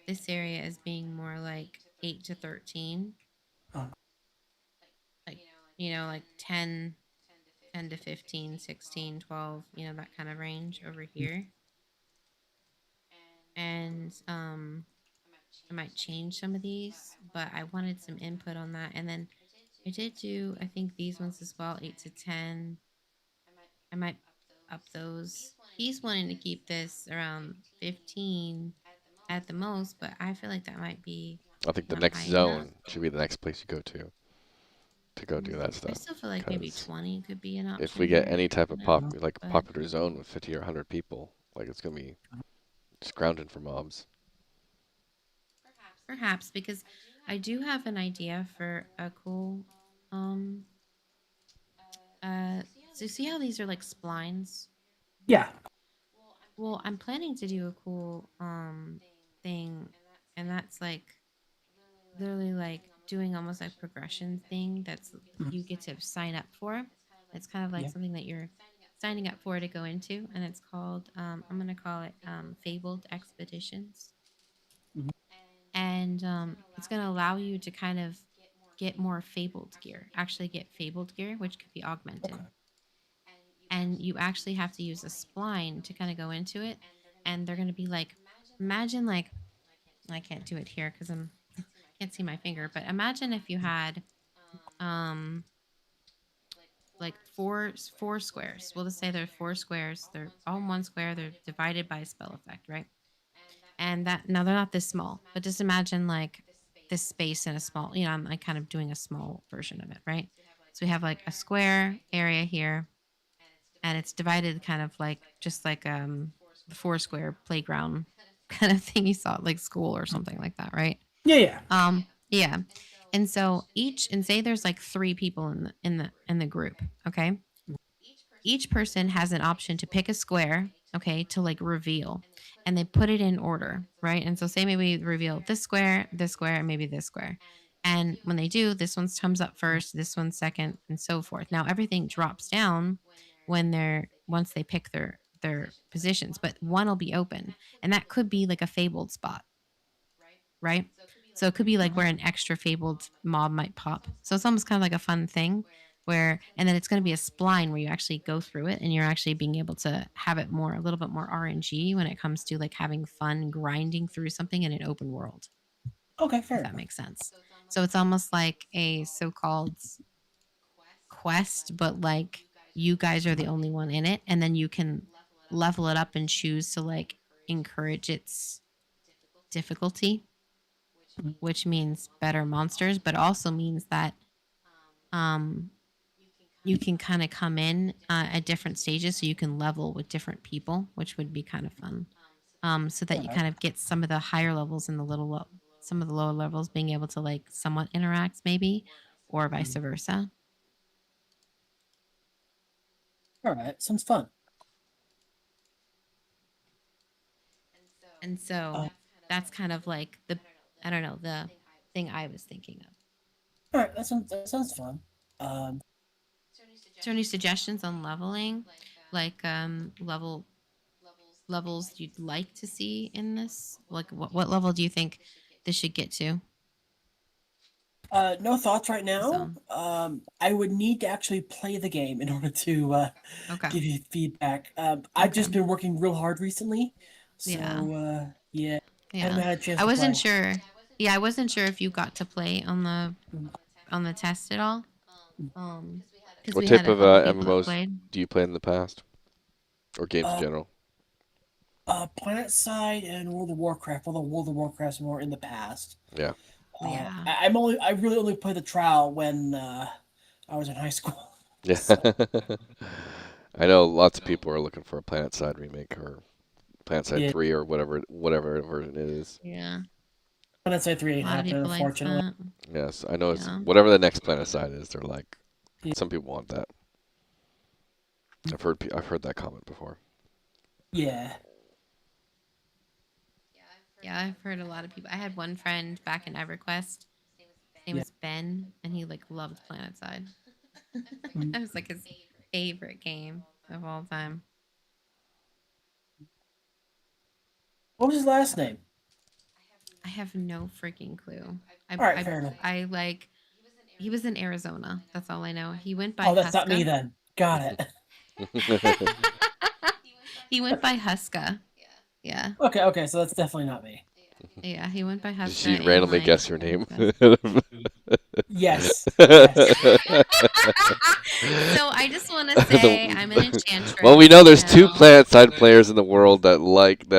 Speaker 2: this area as being more like 8 to 13,
Speaker 3: Uh,
Speaker 2: like like 10 to 15, 16, 12, that kind of range over
Speaker 3: mm,
Speaker 2: here. And I might change some of these, but I wanted some input on that. And then I did do, I think these ones as well, 8 to 10. I might up those. He's wanting to keep this around 15 at the most, but I feel like that might be
Speaker 1: I think the
Speaker 2: not
Speaker 1: next
Speaker 2: high enough.
Speaker 1: zone should be the next place you go to go do that
Speaker 2: I
Speaker 1: stuff.
Speaker 2: still feel like maybe
Speaker 1: Because
Speaker 2: 20 could be an
Speaker 1: if
Speaker 2: option
Speaker 1: we get
Speaker 2: here,
Speaker 1: any type of
Speaker 3: mhm.
Speaker 2: but
Speaker 1: popular zone with 50 or 100 people, like it's gonna be scrounging for mobs.
Speaker 2: perhaps because I do have an idea for a cool um so see how these are like splines?
Speaker 3: Yeah.
Speaker 2: Well, I'm planning to do a cool thing, and that's like literally like doing almost like progression thing that's
Speaker 3: Mhm.
Speaker 2: you get to sign up for. It's kind of like
Speaker 3: Yeah.
Speaker 2: something that you're signing up for to go into, and it's called I'm gonna call it Fabled Expeditions.
Speaker 3: Mhm.
Speaker 2: And it's gonna allow you to kind of get more fabled gear, actually get fabled gear, which could be
Speaker 3: Okay.
Speaker 2: augmented. And you actually have to use a spline to kind of go into it. And they're going to be like, imagine like, I can't do it here because I'm can't see my finger, but imagine if you had um like four squares. We'll just say there's 4 squares. They're all in one square. They're divided by a spell effect, right? And that now they're not this small, but just imagine like this space in a small. I'm like kind of doing a small version of it, right? So we have like a square area here, and it's divided kind of like just like the four square playground kind of thing you saw at like school or
Speaker 3: Mm.
Speaker 2: something like that, right?
Speaker 3: Yeah. Yeah.
Speaker 2: Yeah. And so each and say there's like 3 people in the group, okay?
Speaker 3: Mm.
Speaker 2: Each person has an option to pick a square, okay, to like reveal. And they put it in order, right? And so say maybe reveal this square, and maybe this square. And when they do, this one comes up first, this one second, and so forth. Now everything drops down when they're once they pick their positions, but one will be open. And that could be like a fabled spot, right? So it could be like
Speaker 3: Mhm.
Speaker 2: where an extra fabled mob might pop. So it's almost kind of like a fun thing where, and then it's going to be a spline where you actually go through it and you're actually being able to have it more, a little bit more RNG when it comes to like having fun grinding through something in an open world,
Speaker 3: Okay.
Speaker 2: if
Speaker 3: Fair
Speaker 2: that
Speaker 3: enough.
Speaker 2: makes sense. So it's almost like a so called quest, but like you guys are the only one in it, and then you can level it up and choose to like encourage its difficulty,
Speaker 3: Mhm.
Speaker 2: which means better monsters, but also means that um you can kind of come in at different stages, so you can level with different people, which would be kind of fun. So that you
Speaker 3: Alright.
Speaker 2: kind of get some of the higher levels and some of the lower levels being able to like somewhat interact, maybe, or vice
Speaker 3: Mhm.
Speaker 2: versa.
Speaker 3: Alright, sounds fun.
Speaker 2: And so
Speaker 3: Uh,
Speaker 2: that's kind of like the, I don't know, the thing I was thinking of.
Speaker 3: Alright, that sounds fun. Um,
Speaker 2: Is there any suggestions on leveling, like levels you'd like to see in this? Like what level do you think this should get to?
Speaker 3: no thoughts right now.
Speaker 2: So
Speaker 3: I would need to actually play the game in order to
Speaker 2: okay,
Speaker 3: give you feedback. I've
Speaker 2: okay,
Speaker 3: just been working real hard recently,
Speaker 2: yeah,
Speaker 3: so yeah, haven't
Speaker 2: yeah.
Speaker 3: had a chance
Speaker 2: I
Speaker 3: to
Speaker 2: wasn't
Speaker 3: play.
Speaker 2: sure. Yeah, I wasn't sure if you got to play
Speaker 3: Mm,
Speaker 2: on the test at all.
Speaker 3: mm.
Speaker 2: Because
Speaker 1: What
Speaker 2: we had
Speaker 1: type
Speaker 2: a
Speaker 1: of
Speaker 2: couple people that
Speaker 1: MMOs
Speaker 2: played.
Speaker 1: do you play in the past, or games in
Speaker 3: Uh,
Speaker 1: general?
Speaker 3: Planet Side and World of Warcraft. Although World of Warcraft's more in the past.
Speaker 1: Yeah.
Speaker 2: Yeah,
Speaker 3: I really only played the trial when I was in high school.
Speaker 1: Yeah.
Speaker 3: So
Speaker 1: I know lots of people are looking for a PlanetSide remake or PlanetSide
Speaker 3: yeah,
Speaker 1: 3 or whatever version it is.
Speaker 2: yeah.
Speaker 3: Planet Side 3
Speaker 2: A
Speaker 3: ain't
Speaker 2: lot of
Speaker 3: happening,
Speaker 2: people like
Speaker 3: unfortunately.
Speaker 2: that.
Speaker 1: Yes, I know it's
Speaker 2: Yeah.
Speaker 1: whatever the next PlanetSide is. They're like
Speaker 3: Yeah.
Speaker 1: some people want that. I've heard that comment before.
Speaker 3: Yeah.
Speaker 2: Yeah, I've heard a lot of people. I had one friend back in EverQuest. His name
Speaker 3: Yeah.
Speaker 2: was Ben, and he like loved PlanetSide.
Speaker 3: Mm.
Speaker 2: That was like his favorite game of all time.
Speaker 3: What was his last name?
Speaker 2: I have no freaking clue. I
Speaker 3: All right,
Speaker 2: I
Speaker 3: fair enough.
Speaker 2: I like he was in Arizona. That's all I know. He went by
Speaker 3: Oh, that's not me
Speaker 2: Huska.
Speaker 3: then. Got it.
Speaker 2: He went by Huska. Yeah.
Speaker 3: Okay, so that's definitely not me.
Speaker 2: Yeah, he went by
Speaker 1: Did
Speaker 2: Huska
Speaker 1: she
Speaker 2: in
Speaker 1: randomly
Speaker 2: like
Speaker 1: guess your name?
Speaker 2: EverQuest.
Speaker 3: Yes, yes.
Speaker 2: So I just want to say I'm an
Speaker 1: Well, we
Speaker 2: enchantress,
Speaker 1: know
Speaker 2: you
Speaker 1: there's two
Speaker 2: know.
Speaker 1: PlanetSide players in the world that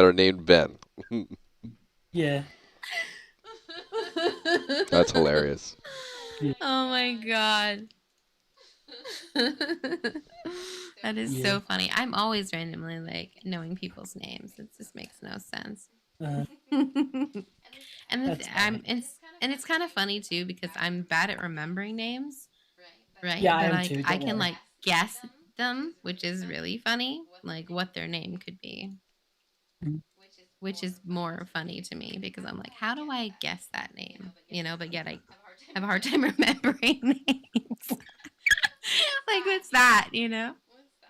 Speaker 1: are named Ben.
Speaker 3: Yeah,
Speaker 1: That's hilarious.
Speaker 3: yeah,
Speaker 2: Oh my god. That is
Speaker 3: yeah.
Speaker 2: so funny. I'm always randomly like knowing people's names. It just makes no sense.
Speaker 3: Uh,
Speaker 2: And
Speaker 3: that's funny.
Speaker 2: it's kind of funny too because I'm bad at remembering names, right?
Speaker 3: Yeah, I
Speaker 2: But
Speaker 3: am
Speaker 2: like
Speaker 3: too.
Speaker 2: I
Speaker 3: Don't
Speaker 2: can
Speaker 3: worry.
Speaker 2: like guess them, which is really funny, like what their name could be,
Speaker 3: Mhm.
Speaker 2: which is more funny to me because I'm like, how do I guess that name? You know, but yet I have a hard time remembering names. Like what's that, you know?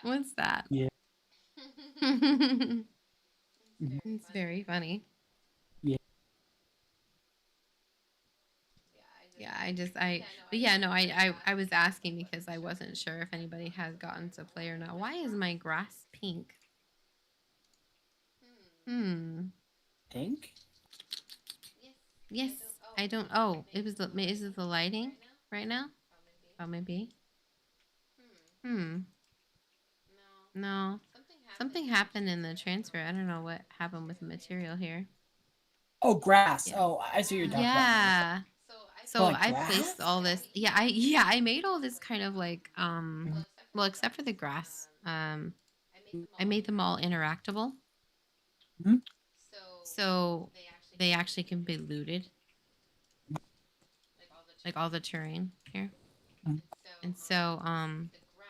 Speaker 2: What's that?
Speaker 3: Yeah,
Speaker 2: It's
Speaker 3: mhm,
Speaker 2: very funny.
Speaker 3: yeah.
Speaker 2: Yeah, but yeah, no, I was asking because I wasn't sure if anybody had gotten to play or not. Why is my grass pink? Hmm.
Speaker 3: Pink.
Speaker 2: Yes, I don't. Oh, is it the lighting right now? Oh, maybe. Hmm. No. Something happened in the transfer. I don't know what happened with the material here.
Speaker 3: Oh, grass.
Speaker 2: Yeah.
Speaker 3: Oh, I see what you're talking about now.
Speaker 2: Yeah.
Speaker 3: For
Speaker 2: So
Speaker 3: like
Speaker 2: I placed
Speaker 3: grass.
Speaker 2: all this. Yeah, I made all this kind of like
Speaker 3: Mhm,
Speaker 2: well, except for the grass. I made them all interactable.
Speaker 3: mhm,
Speaker 2: So they actually can be looted, like all the terrain here.
Speaker 3: mhm.
Speaker 2: And so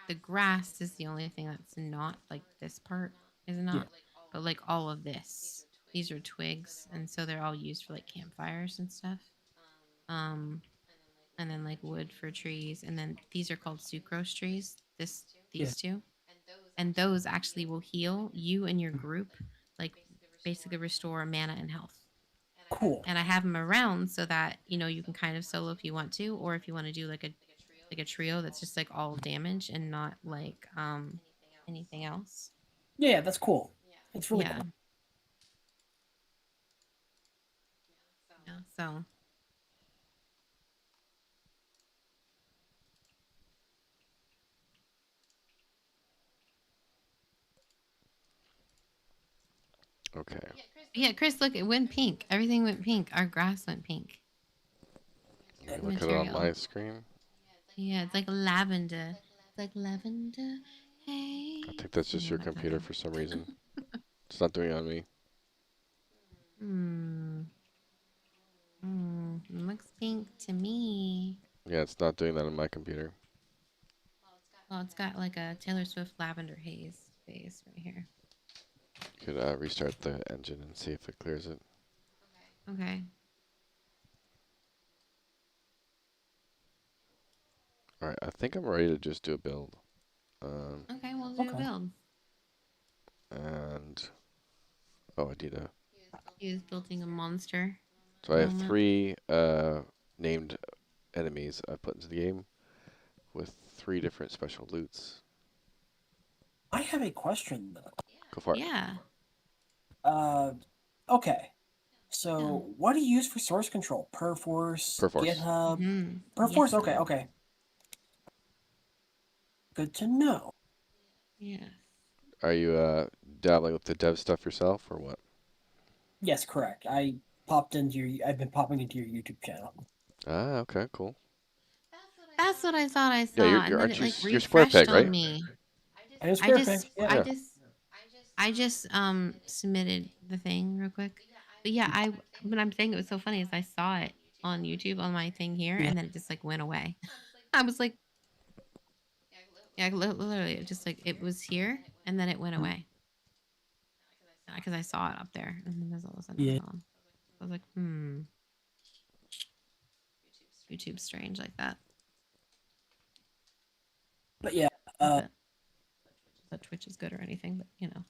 Speaker 2: the grass is the only thing that's not like this part is
Speaker 3: Yeah,
Speaker 2: not, but like all of this. These are twigs, and so they're all used for like campfires and stuff. Um and then like wood for trees, and then these are called sucrose trees.
Speaker 3: yeah.
Speaker 2: These two. And those actually will heal you and your group, like basically restore mana and health.
Speaker 3: Cool.
Speaker 2: And I have them around so that you can kind of solo if you want to, or if you want to do like a trio that's just like all damage and not like anything else.
Speaker 3: Yeah, that's cool. It's really
Speaker 2: Yeah,
Speaker 3: cool.
Speaker 2: yeah. So
Speaker 1: Okay.
Speaker 2: Yeah, Chris, look, it went pink. Everything went pink. Our grass went pink.
Speaker 1: Let me look at it on
Speaker 2: Material.
Speaker 1: my screen.
Speaker 2: Yeah, it's like lavender. It's like lavender. Hey.
Speaker 1: I think that's just your
Speaker 2: That kind of
Speaker 1: computer
Speaker 2: thing.
Speaker 1: for some reason. It's not doing it on me.
Speaker 2: Looks pink to me.
Speaker 1: Yeah, it's not doing that on my computer.
Speaker 2: Well, it's got like a Taylor Swift lavender haze face right here.
Speaker 1: You could restart the engine and see if it clears it.
Speaker 2: Okay.
Speaker 1: All right, I think I'm ready to just do a build.
Speaker 2: Okay, we'll do a build.
Speaker 1: And oh, I need a.
Speaker 2: He was building a monster.
Speaker 1: So I have 3 named enemies I put into the game with 3 different special loots.
Speaker 3: I have a question though.
Speaker 1: Go for it.
Speaker 2: Yeah.
Speaker 3: Okay. So, what do you use for source control? Perforce,
Speaker 1: Perforce.
Speaker 3: GitHub, Perforce.
Speaker 2: Yes,
Speaker 3: Okay, okay. Good to know.
Speaker 2: Yeah.
Speaker 1: Are you dabbling with the dev stuff yourself or what?
Speaker 3: Yes, correct. I've been popping into your YouTube channel.
Speaker 1: Ah, okay, cool.
Speaker 2: That's what I thought I saw,
Speaker 1: Yeah,
Speaker 2: and then it like
Speaker 1: you're Square
Speaker 2: refreshed
Speaker 1: Peg,
Speaker 2: on
Speaker 1: right?
Speaker 2: me.
Speaker 3: I was Square Peg. Yeah.
Speaker 2: I just submitted the thing real quick. But yeah, what I'm saying it was so funny is I saw it on YouTube on my thing here,
Speaker 3: Yeah.
Speaker 2: and then it just like went away. I was like, yeah, literally, it just like it was here, and then it went away because I saw it up there, and then there's all of a sudden it was gone. I was like, YouTube's strange like that.
Speaker 3: But yeah,
Speaker 2: Not that Twitch is good or anything, but you know.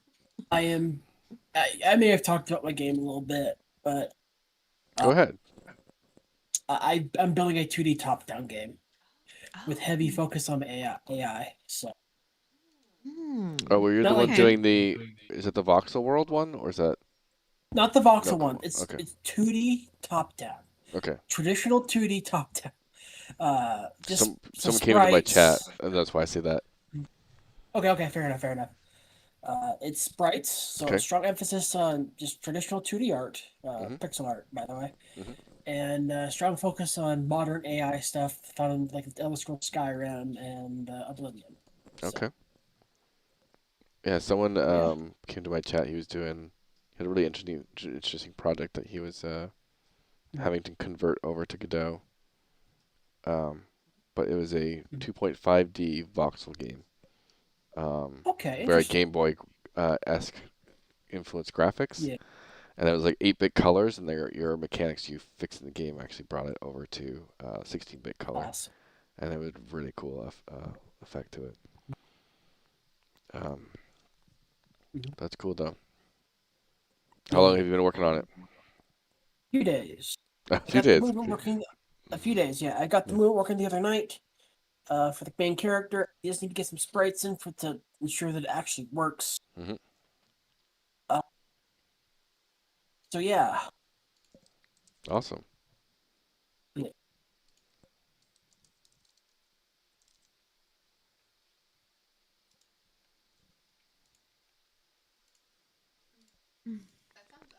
Speaker 3: I may have talked about my game a little bit, but
Speaker 1: Go ahead.
Speaker 3: I'm building a 2D top-down game with heavy focus on AI. So.
Speaker 1: Oh, well, you're the one doing the. Is it the voxel world one, or is that?
Speaker 3: Not the voxel one. It's 2D top-down.
Speaker 1: Okay.
Speaker 3: Traditional 2D top-down.
Speaker 1: Someone came into my chat, and that's why I say that.
Speaker 3: Okay, fair enough. It's sprites, so strong emphasis on just traditional 2D art, pixel art, by the way, and strong focus on modern AI stuff found in like Elder Scrolls Skyrim and Oblivion.
Speaker 1: Okay. Yeah, someone came to my chat. He had a really interesting project that he was having to convert over to Godot. But it was a 2.5D voxel game. Very Game Boy esque influenced graphics.
Speaker 3: Yeah.
Speaker 1: And it was like 8-bit colors, and your mechanics you fixed in the game actually brought it over to 16-bit color.
Speaker 3: Awesome.
Speaker 1: And it was really cool effect to it. That's cool though. How long have you been working on it?
Speaker 3: A few days.
Speaker 1: A few days.
Speaker 3: A few days, yeah. I got the movement working the other night. For the main character, you just need to get some sprites in to ensure that it actually works. So yeah.
Speaker 1: Awesome.
Speaker 3: Yeah.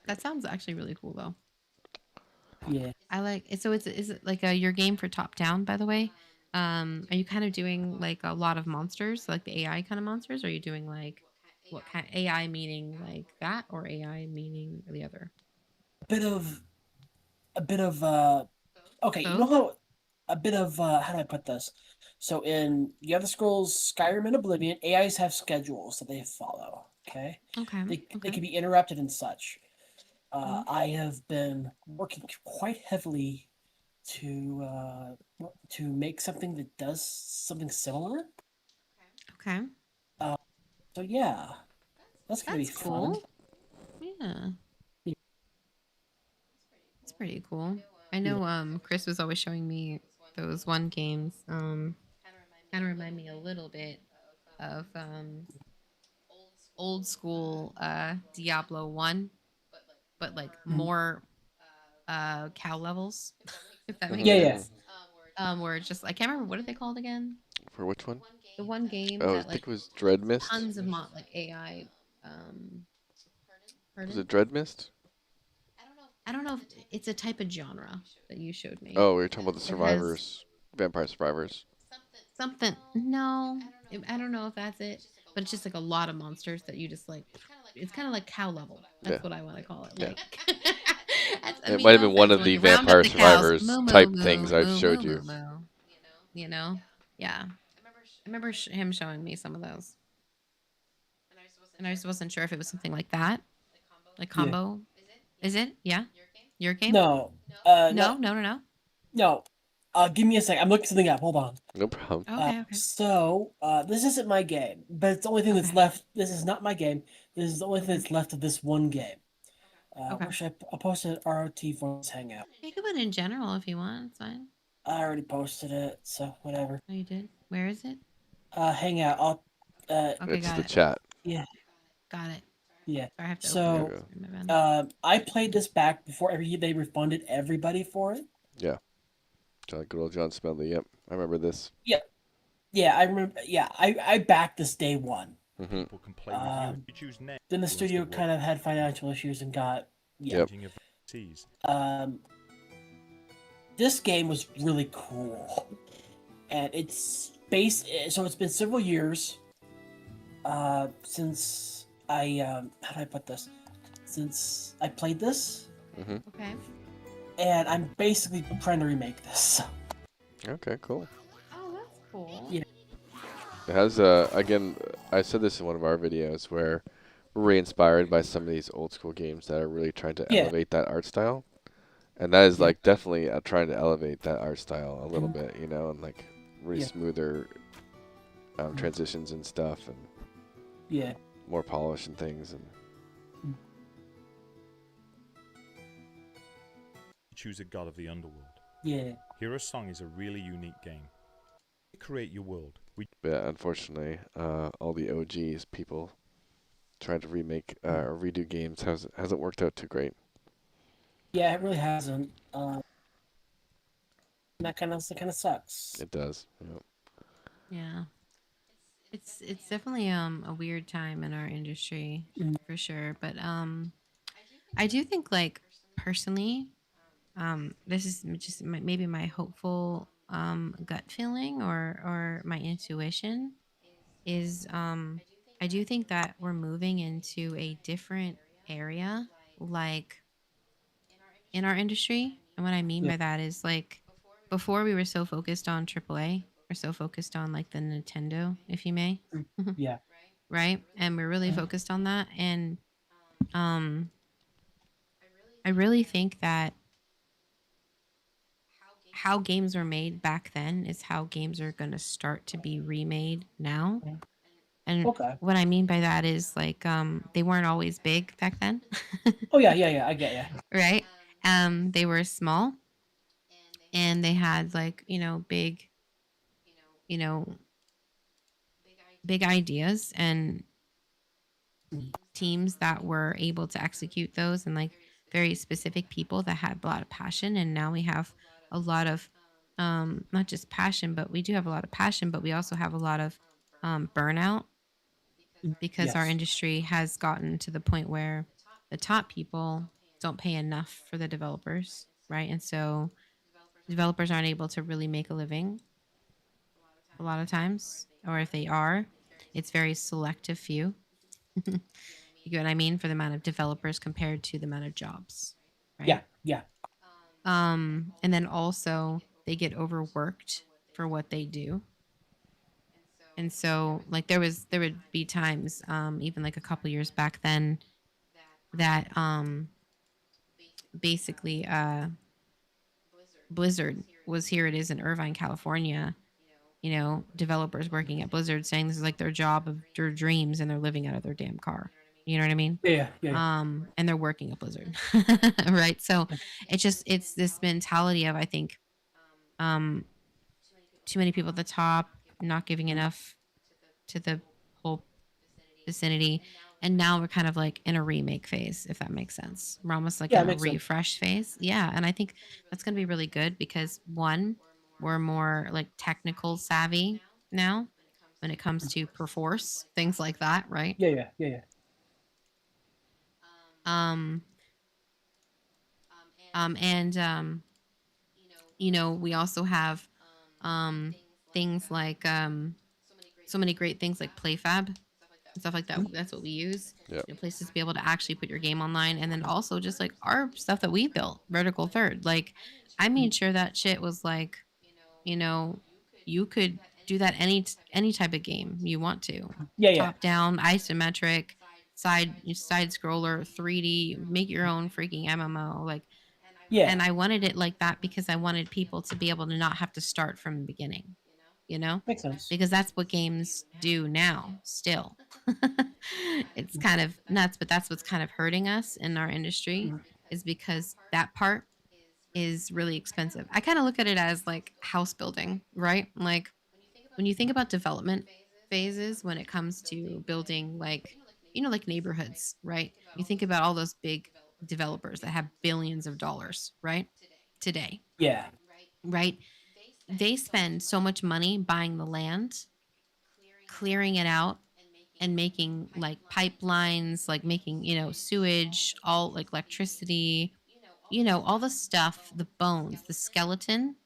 Speaker 2: That sounds actually really cool though.
Speaker 3: Yeah.
Speaker 2: I like it. So is it like your game for top down, by the way? Are you kind of doing like a lot of monsters, like the AI kind of monsters? Or are you doing like what kind AI meaning like that, or AI meaning the other?
Speaker 3: A bit of okay, you know how a bit of how do I put this? So in the other scrolls, Skyrim and Oblivion, AIs have schedules that they follow. Okay.
Speaker 2: Okay.
Speaker 3: They can be interrupted and such. I have been working quite heavily to make something that does something similar.
Speaker 2: Okay.
Speaker 3: So yeah, that's gonna be
Speaker 2: cool.
Speaker 3: fun.
Speaker 2: Yeah. It's pretty cool. I know Chris was always showing me those one games. Kind of remind me a little bit of old school Diablo 1, but like more cow levels, if that makes sense. Where it's just I can't remember what are they called again.
Speaker 1: For which one?
Speaker 2: The one game
Speaker 1: that
Speaker 2: like
Speaker 1: I think it was Dread Mist.
Speaker 2: tons of like AI
Speaker 1: Was it Dread Mist?
Speaker 2: I don't know if it's a type of genre that you showed me.
Speaker 1: Oh, we were talking about the
Speaker 2: It has
Speaker 1: survivors, vampire survivors.
Speaker 2: something. No, I don't know if that's it, but it's just like a lot of monsters that you just like. It's kind of like cow level. That's
Speaker 1: Yeah.
Speaker 2: what I want to call it.
Speaker 1: Yeah.
Speaker 2: Like, I
Speaker 1: It
Speaker 2: mean,
Speaker 1: might have
Speaker 2: no
Speaker 1: been one
Speaker 2: offense,
Speaker 1: of
Speaker 2: when
Speaker 1: the
Speaker 2: you round up
Speaker 1: vampire
Speaker 2: the cows,
Speaker 1: survivors
Speaker 2: moo
Speaker 1: type
Speaker 2: moo
Speaker 1: things
Speaker 2: moo
Speaker 1: I've
Speaker 2: moo
Speaker 1: showed
Speaker 2: moo moo
Speaker 1: you.
Speaker 2: moo. You know, yeah. I remember him showing me some of those, and I just wasn't sure if it was something like that, like
Speaker 3: Yeah.
Speaker 2: combo. Is it? Yeah. Your game?
Speaker 3: No.
Speaker 2: No, no, no, no.
Speaker 3: No. Give me a sec. I'm looking something up. Hold on.
Speaker 1: No problem.
Speaker 2: Okay, okay.
Speaker 3: So, this isn't my game, but it's the only thing that's
Speaker 2: Okay.
Speaker 3: left. This is not my game. This is the only thing that's left of this one game.
Speaker 2: Okay.
Speaker 3: Where should I post it? ROT for this hangout.
Speaker 2: You can put it in general if you want. It's fine.
Speaker 3: I already posted it, so whatever.
Speaker 2: Oh, you did? Where is it?
Speaker 3: Hangout. I'll.
Speaker 2: Okay,
Speaker 1: It's
Speaker 2: got
Speaker 1: the
Speaker 2: it.
Speaker 1: chat.
Speaker 3: Yeah.
Speaker 2: Got it.
Speaker 3: Yeah.
Speaker 2: Sorry, I have to
Speaker 3: So,
Speaker 2: open it. Sorry, my bad.
Speaker 3: I played this back before they refunded everybody for it.
Speaker 1: Yeah. Good old John Smedley. Yep. I remember this.
Speaker 3: Yeah. Yeah, I remember. Yeah, I backed this day one.
Speaker 1: Mm-hmm.
Speaker 4: People can play with you. You choose next.
Speaker 3: Then the studio kind of had financial issues and got. Yeah.
Speaker 1: Yep.
Speaker 3: This game was really cool, and it's based. So it's been several years. Since I how do I put this? Since I played this.
Speaker 1: Mm-hmm.
Speaker 2: Okay.
Speaker 3: And I'm basically trying to remake this.
Speaker 1: Okay, cool.
Speaker 2: Oh, that's cool.
Speaker 3: Yeah.
Speaker 1: It has, again, I said this in one of our videos where we're really inspired by some of these old school games that are really trying to elevate that art style. And that is like definitely trying to elevate that art style a little bit, you know, and like really smoother transitions and stuff and more polish and things. And
Speaker 4: choose a god of the underworld.
Speaker 3: Yeah.
Speaker 4: Hero Song is a really unique game. You create your world.
Speaker 1: Yeah, unfortunately, all the OGs people trying to remake or redo games hasn't worked out too great.
Speaker 3: Yeah, it really hasn't. That kind of sucks.
Speaker 1: It does. Yep.
Speaker 2: Yeah. It's definitely a weird time in our industry for sure, but I do think, like, personally, this is just maybe my hopeful gut feeling or my intuition is I do think that we're moving into a different area, like, in our industry. And what I mean by that is, like, before we were so focused on AAA, we're so focused on, like, the Nintendo, if you may.
Speaker 3: Yeah.
Speaker 2: Right? And we're really focused on that. And I really think that how games were made back then is how games are going to start to be remade now. And what I mean by that is, like, they weren't always big back then.
Speaker 3: Oh yeah, I get you.
Speaker 2: Right? They were small, and they had, like, big, big ideas and teams that were able to execute those, and, like, very specific people that had a lot of passion. And now we have a lot of not just passion, but we do have a lot of passion, but we also have a lot of burnout, because our industry has gotten to the point where the top people don't pay enough for the developers, right? And so developers aren't able to really make a living a lot of times, or if they are, it's very selective few. You get what I mean? For the amount of developers compared to the amount of jobs, right?
Speaker 3: Yeah.
Speaker 2: And then also they get overworked for what they do. And so, like, there would be times, even like a couple years back then, that basically Blizzard was here. It is in Irvine, California. Developers working at Blizzard saying this is like their job of their dreams, and they're living out of their damn car. You know what I mean?
Speaker 3: Yeah.
Speaker 2: And they're working at Blizzard, right? So it's this mentality of, I think, too many people at the top, not giving enough to the whole vicinity. And now we're kind of like in a remake phase, if that makes sense. We're almost like in a refresh phase. Yeah. And I think that's going to be really good because, one, we're more like technical savvy now when it comes to perforce, things like that, right?
Speaker 3: Yeah.
Speaker 2: Um, and we also have things like so many great things like PlayFab and stuff like that. That's what we use.
Speaker 1: Yep.
Speaker 2: Places to be able to actually put your game online, and then also just like our stuff that we built, Vertical Third. Like, I made sure that shit was like, you know, you could do that any type of game you want to.
Speaker 3: Yeah, yeah.
Speaker 2: Top down, isometric, side scroller, 3D, make your own freaking MMO. Like,
Speaker 3: Yeah.
Speaker 2: and I wanted it like that because I wanted people to be able to not have to start from the beginning,
Speaker 3: Makes sense.
Speaker 2: because that's what games do now still. It's kind of nuts, but that's what's kind of hurting us in our industry,
Speaker 3: Mhm.
Speaker 2: is because that part is really expensive. I kind of look at it as like house building, right? Like, when you think about development phases when it comes to building, like, like neighborhoods, right? You think about all those big developers that have billions of dollars, right? Today,
Speaker 3: Yeah.
Speaker 2: right? They spend so much money buying the land, clearing it out, and making like pipelines, like making, sewage, all like electricity, all the stuff, the bones, the skeleton,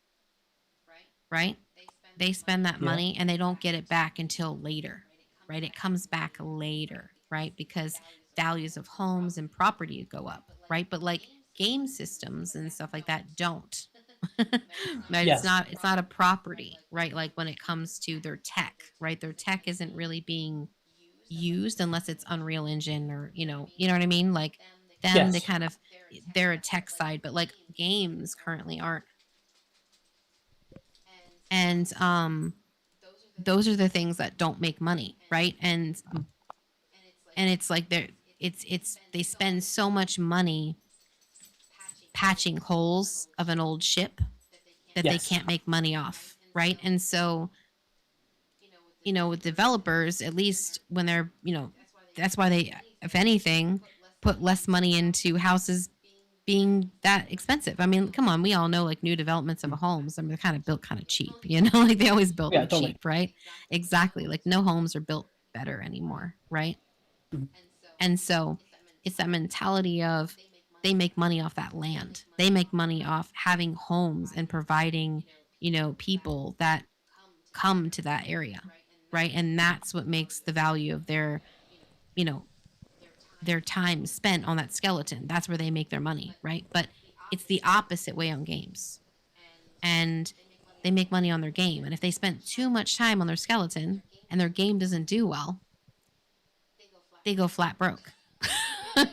Speaker 2: right? They spend that
Speaker 3: Yeah.
Speaker 2: money and they don't get it back until later, right? It comes back later, right? Because values of homes and property go up, right? But like game systems and stuff like that don't. Right? It's
Speaker 3: Yes.
Speaker 2: not a property, right? Like when it comes to their tech, right? Their tech isn't really being used unless it's Unreal Engine, or what I mean? Like them, they
Speaker 3: Yes.
Speaker 2: kind of, they're a tech side, but like games currently aren't. And those are the things that don't make money, right? And it's like it's they spend so much money patching holes of an old ship that they
Speaker 3: Yes.
Speaker 2: can't make money off, right? And so, with developers, at least when they're, that's why they, if anything, put less money into houses being that expensive. I mean, come on, we all know like new developments of homes, I mean, they're kind of built kind of cheap, like they always build
Speaker 3: Yeah,
Speaker 2: them
Speaker 3: totally.
Speaker 2: cheap, right? Exactly. Like no homes are built better anymore, right?
Speaker 3: Mhm.
Speaker 2: And so it's that mentality of they make money off that land. They make money off having homes and providing, people that come to that area, right? And that's what makes the value of you know, their time spent on that skeleton. That's where they make their money, right? But it's the opposite way on games. And they make money on their game. And if they spend too much time on their skeleton and their game doesn't do well, they go flat broke.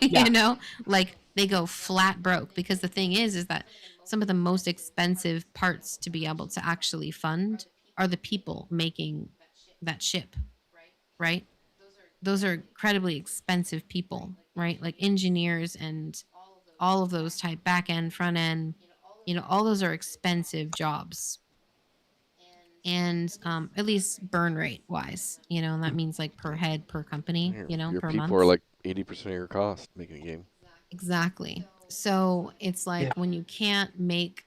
Speaker 3: Yeah.
Speaker 2: Like they go flat broke, because the thing is that some of the most expensive parts to be able to actually fund are the people making that ship, right? Those are incredibly expensive people, right? Like engineers and all of those type, back end, front end, all those are expensive jobs. And at least burn rate wise, and that means like per head, per company,
Speaker 1: Your
Speaker 2: per
Speaker 1: people are
Speaker 2: month.
Speaker 1: like 80% of your cost making a game.
Speaker 2: Exactly. So it's like
Speaker 3: Yeah.
Speaker 2: when you can't make,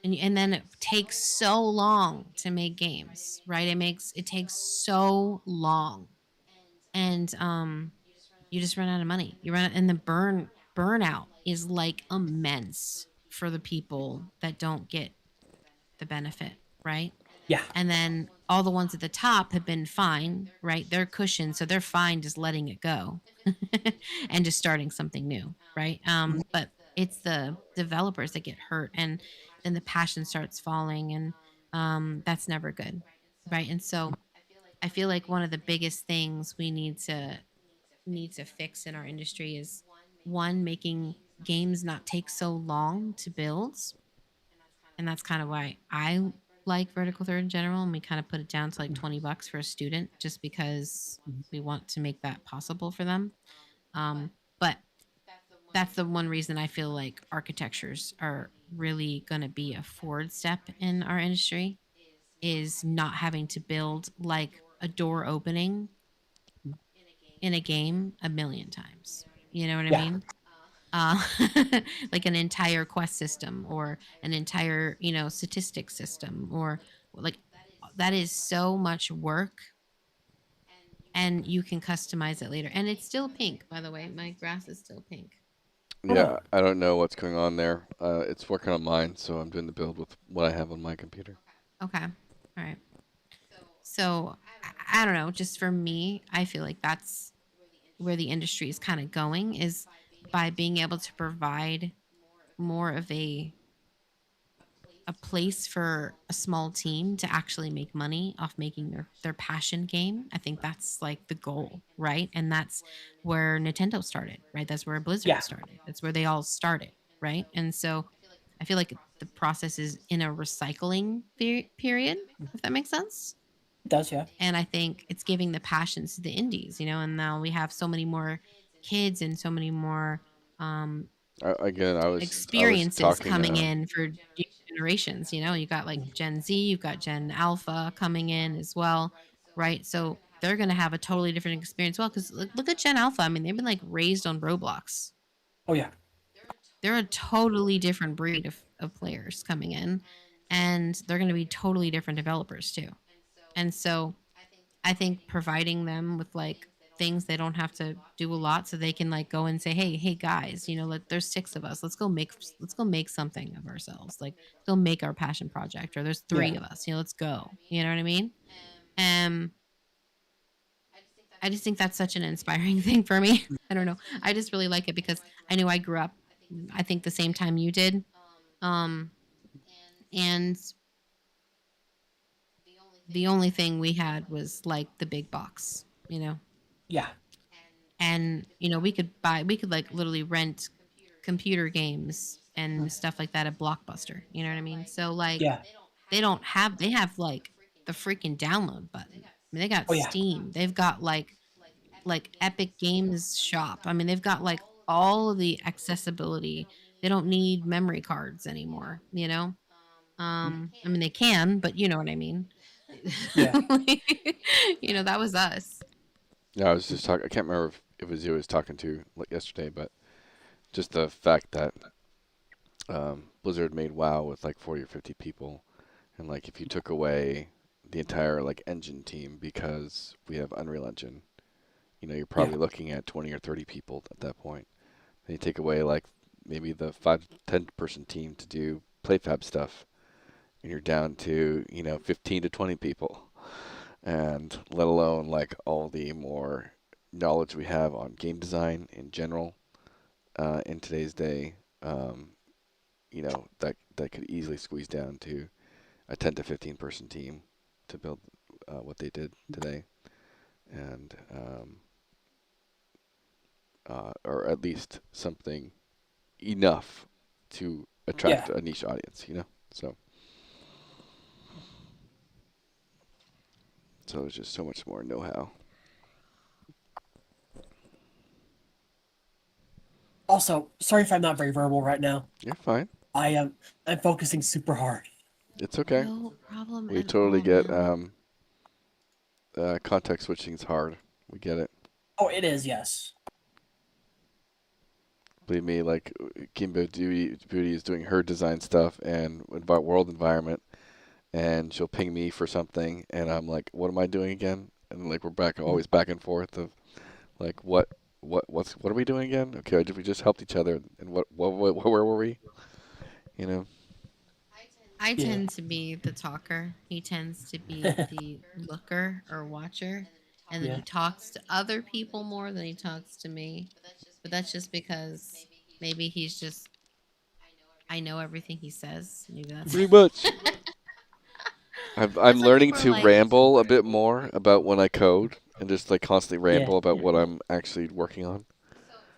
Speaker 2: and then it takes so long to make games, right? It takes so long, and you just run out of money. You run, and the burnout is like immense for the people that don't get the benefit, right?
Speaker 3: Yeah.
Speaker 2: And then all the ones at the top have been fine, right? They're cushioned, so they're fine just letting it go and just starting something new, right? But it's the developers that get hurt, and then the passion starts falling, and that's never good, right? And so I feel like one of the biggest things we need to fix in our industry is, one, making games not take so long to build, and that's kind of why I like Vertical Third in general. And we kind of put it down to like $20 for a student, just because we want to make that possible for them. But that's the one reason I feel like architectures are really going to be a forward step in our industry, is not having to build like a door opening in a game a million times. You know what I
Speaker 3: Yeah.
Speaker 2: mean? uh, like an entire quest system, or an entire, statistics system, or like, that is so much work, and you can customize it later. And it's still pink, by the way. My grass is still pink.
Speaker 1: Yeah, I don't know what's going on there. It's working on mine, so I'm doing the build with what I have on my computer.
Speaker 2: Okay. All right. So I don't know. Just for me, I feel like that's where the industry is kind of going, is by being able to provide more of a place for a small team to actually make money off making their passion game. I think that's like the goal, right? And that's where Nintendo started, right? That's where
Speaker 3: Yeah,
Speaker 2: Blizzard started. That's where they all started, right? And so I feel like the process is in a recycling period, if that makes sense.
Speaker 3: it does. Yeah,
Speaker 2: And I think it's giving the passions to the indies, and now we have so many more kids and so many more um
Speaker 1: Again, I was
Speaker 2: experiences
Speaker 1: talking.
Speaker 2: coming in for generations. You got like Gen Z, you've got Gen Alpha coming in as well, right? So they're going to have a totally different experience. Well, because look at Gen Alpha. I mean, they've been like raised on Roblox.
Speaker 3: oh yeah,
Speaker 2: They're a totally different breed of players coming in, and they're going to be totally different developers too. And so I think providing them with like things they don't have to do a lot, so they can like go and say, hey guys, there's 6 of us. Let's go make something of ourselves. Like, go make our passion project. Or there's
Speaker 3: yeah,
Speaker 2: 3 of us. Let's go. You know what I mean? Um, I just think that's such an inspiring thing for me. I don't know. I just really like it because I knew I grew up, I think, the same time you did. Um, and the only thing we had was like the big box.
Speaker 3: yeah,
Speaker 2: And we could like literally rent computer games and stuff like that at Blockbuster. You know what I mean? So like,
Speaker 3: yeah,
Speaker 2: they have like the freaking download button. I mean, they got
Speaker 3: oh yeah,
Speaker 2: Steam. They've got like Epic Games Shop. I mean, they've got like all of the accessibility. They don't need memory cards anymore. I mean, they can, but you know what I mean.
Speaker 3: yeah,
Speaker 2: That was us.
Speaker 1: Yeah, I was just talking. I can't remember if it was you I was talking to like yesterday, but just the fact that Blizzard made WoW with like 40 or 50 people, and like if you took away the entire like engine team because we have Unreal Engine, you're
Speaker 3: yeah,
Speaker 1: probably looking at 20 or 30 people at that point. Then you take away like maybe the 5 to 10 person team to do playfab stuff, and you're down to 15 to 20 people, and let alone like all the more knowledge we have on game design in general in today's day. That could easily squeeze down to a 10 to 15 person team to build what they did today, and or at least something enough to attract
Speaker 3: yeah.
Speaker 1: a niche audience. So there's just so much more know-how.
Speaker 3: Also, sorry if I'm not very verbal right now.
Speaker 1: You're fine.
Speaker 3: I am. I'm focusing super hard.
Speaker 1: It's okay.
Speaker 2: No problem
Speaker 1: We
Speaker 2: at
Speaker 1: totally
Speaker 2: all,
Speaker 1: get
Speaker 2: man.
Speaker 1: context switching is hard. We get it.
Speaker 3: Oh, it is. Yes.
Speaker 1: Believe me, like gameDEVbeauty is doing her design stuff and about world environment, and she'll ping me for something, and I'm like, "What am I doing again?" And like we're always back and forth of like, what are we doing again? Okay, we just helped each other, and where were we? You know?
Speaker 2: I
Speaker 3: Yeah.
Speaker 2: tend to be the talker. He tends to be the looker or watcher. And then
Speaker 3: Yeah.
Speaker 2: he talks to other people more than he talks to me. But that's just because maybe he's just, I know everything he says. Maybe that's
Speaker 1: Pretty much. I'm
Speaker 2: Some
Speaker 1: learning
Speaker 2: people are
Speaker 1: to
Speaker 2: like,
Speaker 1: ramble a bit more about when I code, and just like constantly
Speaker 3: Yeah.
Speaker 1: ramble about what I'm actually working on.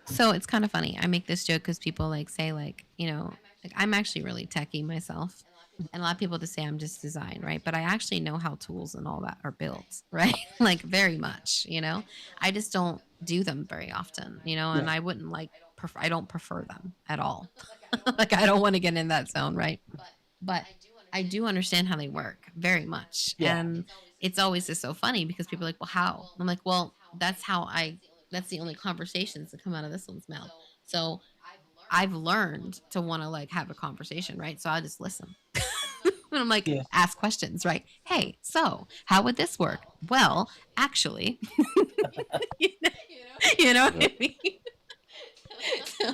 Speaker 2: so it's kind of funny. I make this joke because people like say like, like I'm actually really techie myself. And a lot of people just say I'm just design, right? But I actually know how tools and all that are built, right? Like very much. I just don't do them very often. And
Speaker 3: Yeah.
Speaker 2: I wouldn't I don't prefer them at all. Like I don't want to get in that zone, right? But I do understand how they work very much.
Speaker 3: Yeah.
Speaker 2: And it's always just so funny because people are like, well, how? I'm like, well, that's the only conversations that come out of this one's mouth. So I've learned to want to like have a conversation, right? So I just listen. And I'm like,
Speaker 3: Yeah.
Speaker 2: ask questions, right? Hey, so how would this work? Well, actually, you know what I mean? So,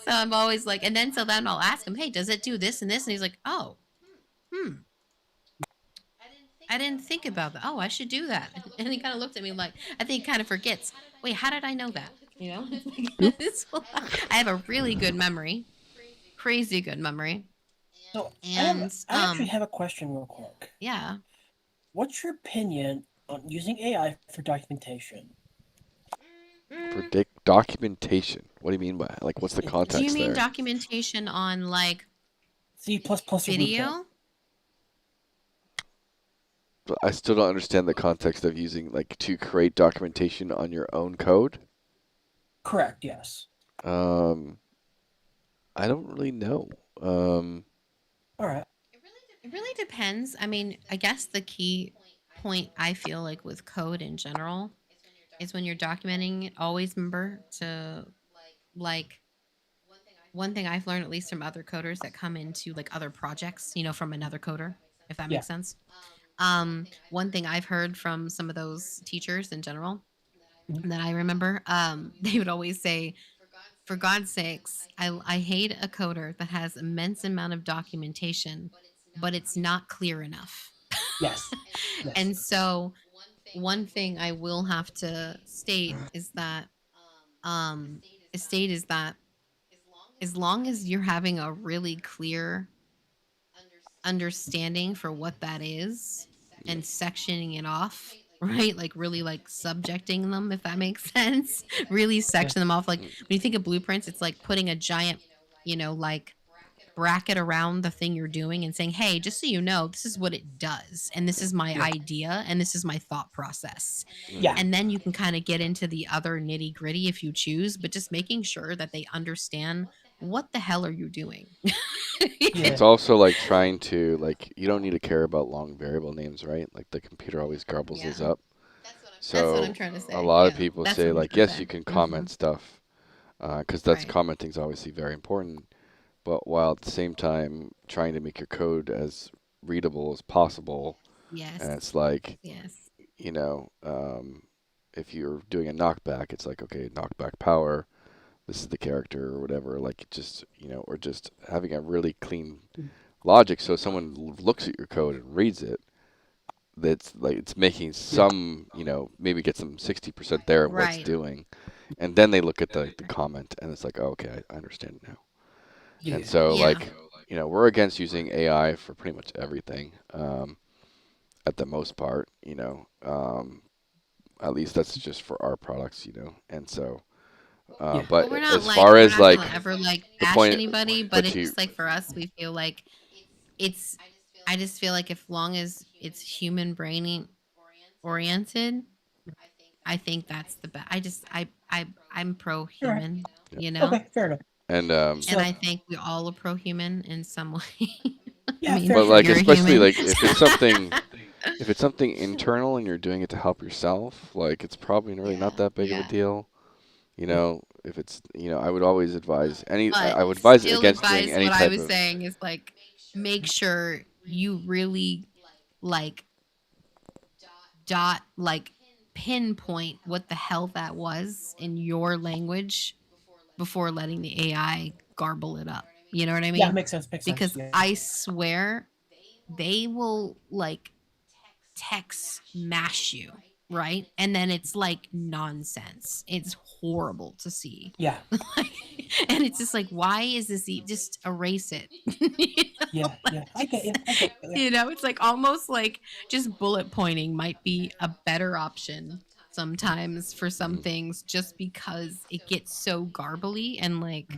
Speaker 2: So I'm always like, and then I'll ask him, hey, does it do this and this? And he's like, oh, I didn't think about that. Oh, I should do that. And he kind of looked at me like, I think he kind of forgets. Wait, how did I know that? You know, I have a really good memory, crazy good memory.
Speaker 3: So
Speaker 2: And
Speaker 3: I actually have a question real quick.
Speaker 2: Yeah.
Speaker 3: What's your opinion on using AI for documentation?
Speaker 1: For documentation, what do you mean by like? What's the context
Speaker 2: Do you mean
Speaker 1: there?
Speaker 2: documentation on like
Speaker 3: C++
Speaker 2: video?
Speaker 1: But I still don't understand the context of using like to create documentation on your own code.
Speaker 3: Correct. Yes.
Speaker 1: I don't really know.
Speaker 3: All right.
Speaker 2: It really depends. I mean, I guess the key point I feel like with code in general is when you're documenting, always remember to like one thing I've learned, at least from other coders that come into like other projects, you know, from another coder, if that
Speaker 3: Yeah.
Speaker 2: makes sense. One thing I've heard from some of those teachers in general that I remember, they would always say, for God's sakes, I hate a coder that has immense amount of documentation, but it's not clear enough.
Speaker 3: Yes.
Speaker 2: And so one thing I will have to state is that as long as you're having a really clear understanding for what that is and sectioning it off, right? Like really like subjecting them, if that makes sense. Really section them off. Like when you think of blueprints, it's like putting a giant, like bracket around the thing you're doing and saying, hey, just so you know, this is what it does. And this is my idea. And this is my thought process.
Speaker 3: Yeah.
Speaker 2: And then you can kind of get into the other nitty gritty if you choose, but just making sure that they understand what the hell are you doing?
Speaker 1: It's also like trying to like you don't need to care about long variable names, right? Like the computer always garbles those up. So
Speaker 2: that's what I'm trying to say.
Speaker 1: A lot of people say like, yes, you can comment stuff, because that's commenting is obviously very important. But while at the same time trying to make your code as readable as possible, and it's like, you know, if you're doing a knockback, it's like, okay, knockback power, this is the character or whatever. Like just, or just having a really clean logic, so someone looks at your code and reads it. That's like it's making some, maybe get some 60% there of what it's doing, and then they look at the comment and it's like, oh, okay, I understand it now. And so like, we're against using AI for pretty much everything, at the most part, at least that's just for our products, and so, but
Speaker 2: we're not
Speaker 1: as far as like
Speaker 2: ever like
Speaker 1: the
Speaker 2: bash
Speaker 1: point,
Speaker 2: anybody, but it's just like for us, we feel like I just feel like as long as it's human brain oriented, I think that's the best. I'm pro human,
Speaker 3: Okay, fair enough.
Speaker 1: And
Speaker 2: I think we all are pro human in some way.
Speaker 3: Fair
Speaker 1: but like
Speaker 2: you're a
Speaker 1: especially
Speaker 2: human.
Speaker 1: like if it's something internal and you're doing it to help yourself, like it's probably really not that big of a deal. If it's, I would always advise I would advise against doing any
Speaker 2: what
Speaker 1: type
Speaker 2: I was
Speaker 1: of.
Speaker 2: saying is like make sure you really like like pinpoint what the hell that was in your language before letting the AI garble it up. You know what I mean?
Speaker 3: Yeah, makes sense.
Speaker 2: Because I swear they will like text mash you, right? And then it's like nonsense. It's horrible to see.
Speaker 3: Yeah.
Speaker 2: And it's just like, why is this? Just erase it.
Speaker 3: Yeah. I get you.
Speaker 2: It's like almost like just bullet pointing might be a better option sometimes for some things, just because it gets so garbly and like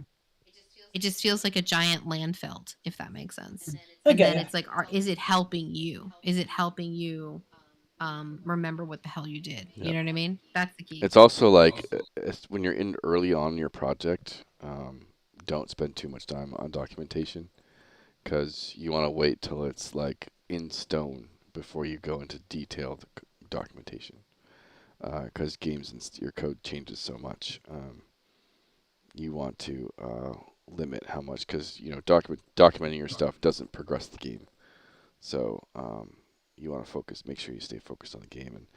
Speaker 2: it just feels like a giant landfill, if that makes sense. And then it's like, is it helping you? Is it helping you remember what the hell you did? You know what I mean? That's the key.
Speaker 1: It's also like when you're in early on your project, don't spend too much time on documentation, because you want to wait till it's like in stone before you go into detailed documentation, because games and your code changes so much. You want to limit how much, because documenting your stuff doesn't progress the game. So you want to make sure you stay focused on the game. And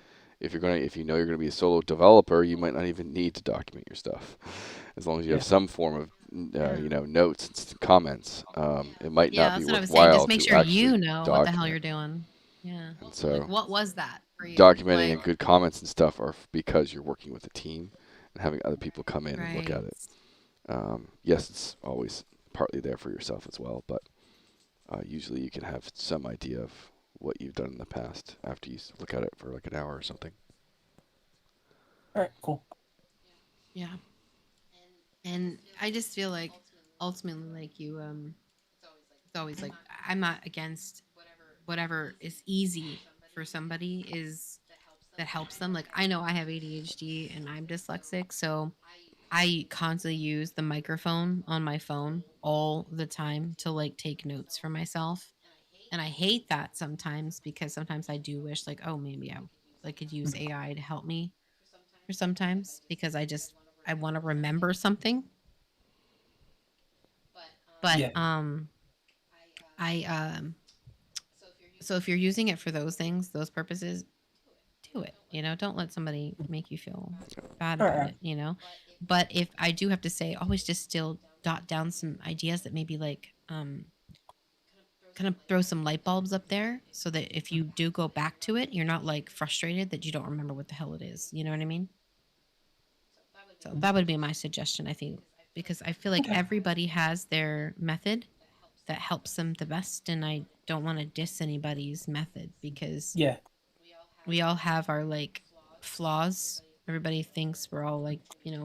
Speaker 1: if you know you're gonna be a solo developer, you might not even need to document your stuff, as long as you have some form of notes and comments. It might
Speaker 2: Yeah,
Speaker 1: not be
Speaker 2: that's what I was saying.
Speaker 1: worthwhile
Speaker 2: Just make
Speaker 1: to
Speaker 2: sure you
Speaker 1: actually
Speaker 2: know what the hell you're
Speaker 1: document.
Speaker 2: doing. Yeah.
Speaker 1: And so
Speaker 2: Like, what was that for you?
Speaker 1: documenting
Speaker 2: Like,
Speaker 1: and good comments and stuff are because you're working with a team and having other people come in and look
Speaker 2: right.
Speaker 1: at it. Yes, it's always partly there for yourself as well, but usually you can have some idea of what you've done in the past after you look at it for like an hour or something.
Speaker 3: All right, cool.
Speaker 2: Yeah. And I just feel like ultimately, like you, it's always like I'm not against whatever is easy for somebody is that helps them. Like I know I have ADHD and I'm dyslexic, so I constantly use the microphone on my phone all the time to like take notes for myself. And I hate that sometimes because sometimes I do wish like, oh, maybe I like could use AI to help me for sometimes because I want to remember something. But
Speaker 3: Yeah.
Speaker 2: I so if you're using it for those things, those purposes, do it. Don't let somebody make you feel bad
Speaker 3: All
Speaker 2: about
Speaker 3: right.
Speaker 2: it. But if I do have to say, always just still dot down some ideas that maybe like kind of throw some light bulbs up there so that if you do go back to it, you're not like frustrated that you don't remember what the hell it is. You know what I mean? So that would be my suggestion, I think, because I feel like
Speaker 3: Okay.
Speaker 2: everybody has their method that helps them the best. And I don't want to diss anybody's method because
Speaker 3: Yeah.
Speaker 2: we all have our like flaws. Everybody thinks we're all like,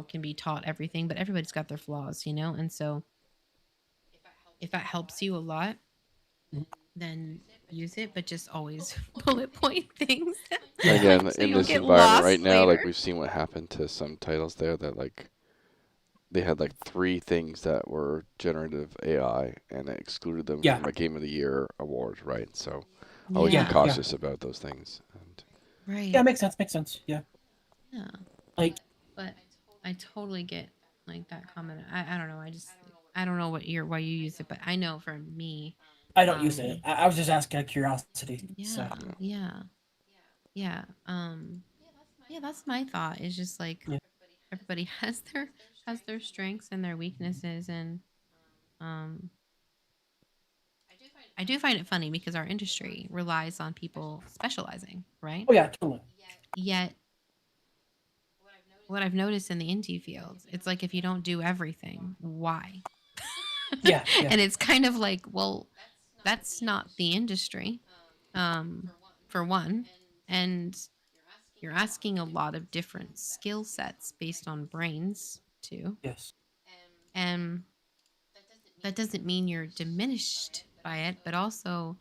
Speaker 2: can be taught everything, but everybody's got their flaws. And so if that helps you a lot, then use it, but just always bullet point things.
Speaker 3: Yeah.
Speaker 1: Again,
Speaker 2: So
Speaker 1: in
Speaker 2: you don't
Speaker 1: this
Speaker 2: get
Speaker 1: environment
Speaker 2: lost
Speaker 1: right now,
Speaker 2: later.
Speaker 1: like we've seen what happened to some titles there that like they had like 3 things that were generative AI and it excluded them
Speaker 3: Yeah.
Speaker 1: from a Game of the Year award, right? So always be
Speaker 2: Yeah.
Speaker 1: cautious about those things. And
Speaker 2: Right.
Speaker 3: Yeah, makes sense. Yeah.
Speaker 2: Yeah.
Speaker 3: Like,
Speaker 2: But I totally get like that comment. I don't know. I don't know why you use it, but I know for me.
Speaker 3: I don't use it. I was just asking out of curiosity.
Speaker 2: Yeah.
Speaker 3: So.
Speaker 2: Yeah. Yeah. Yeah, that's my thought. Is just like
Speaker 3: Yeah.
Speaker 2: everybody has their strengths and their weaknesses, and um I do find it funny because our industry relies on people specializing, right?
Speaker 3: Oh yeah, totally.
Speaker 2: Yet what I've noticed in the indie field, it's like if you don't do everything, why?
Speaker 3: Yeah. Yeah.
Speaker 2: And it's kind of like, well, that's not the industry, for one. And you're asking a lot of different skill sets based on brains, too.
Speaker 3: Yes.
Speaker 2: And that doesn't mean you're diminished by it, but also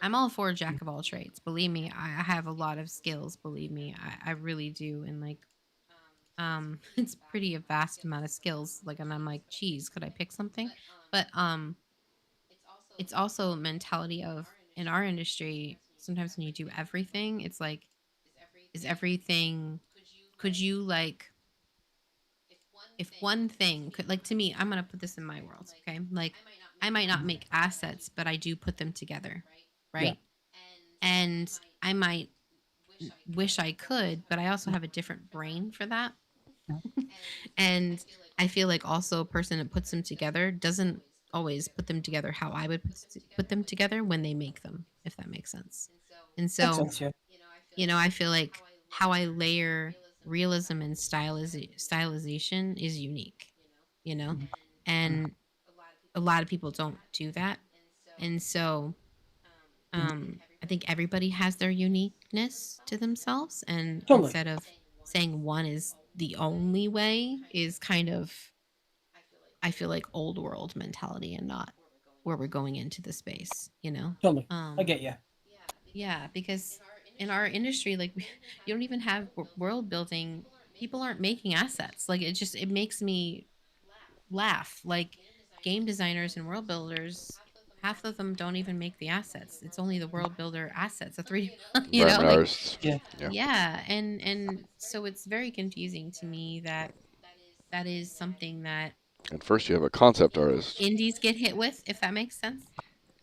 Speaker 2: I'm all for a jack of all trades. Believe me, I have a lot of skills. Believe me, I really do. And like, it's pretty a vast amount of skills. Like, and I'm like, geez, could I pick something? But it's also a mentality of in our industry. Sometimes when you do everything, it's like, is everything? Could you like? If one thing could like to me, I'm gonna put this in my world, okay? Like, I might not make assets, but I do put them together,
Speaker 3: Yeah.
Speaker 2: right? And I might wish I could, but I also have a different brain for that. And I feel like also a person that puts them together doesn't always put them together how I would put them together when they make them, if that makes sense. And
Speaker 3: Makes
Speaker 2: so,
Speaker 3: sense. Yeah.
Speaker 2: I feel like how I layer realism and stylization is unique, you know,
Speaker 3: Mhm.
Speaker 2: and a lot of people don't do that. And so, I think everybody has their uniqueness to themselves. And
Speaker 3: Totally.
Speaker 2: instead of saying one is the only way, is kind of, I feel like old world mentality and not where we're going into the space.
Speaker 3: Totally. I get you.
Speaker 2: Yeah, because in our industry, like you don't even have world building. People aren't making assets. Like it makes me laugh. Like game designers and world builders, half of them don't even make the assets. It's only the world builder assets, the 3D,
Speaker 1: environment
Speaker 2: like
Speaker 1: artists.
Speaker 3: Yeah.
Speaker 1: Yeah.
Speaker 2: yeah, and so it's very confusing to me that that is something that
Speaker 1: And first you have a concept artist.
Speaker 2: indies get hit with, if that makes sense.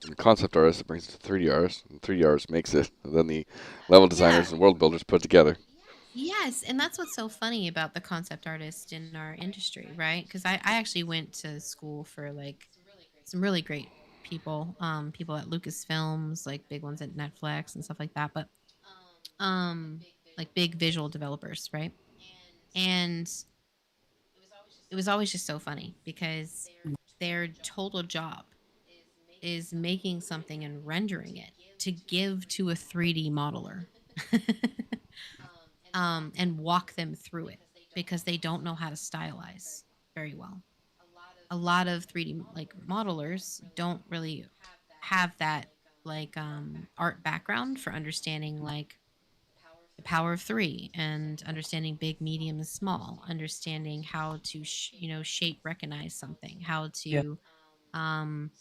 Speaker 1: And the concept artist that brings it to 3D artists, and 3D artist makes it. And then the level
Speaker 2: Yeah,
Speaker 1: designers and world builders put together.
Speaker 2: Yes, and that's what's so funny about the concept artist in our industry, right? Because I actually went to school for like some really great people, people at Lucasfilms, like big ones at Netflix and stuff like that, but like big visual developers, right? And it was always just so funny because their total job is making something and rendering it to give to a 3D modeler. And walk them through it because they don't know how to stylize very well. A lot of 3D like modelers don't really have that like art background for understanding like the power of 3 and understanding big, medium and small, understanding how to shape recognize something, how
Speaker 3: Yeah.
Speaker 2: to um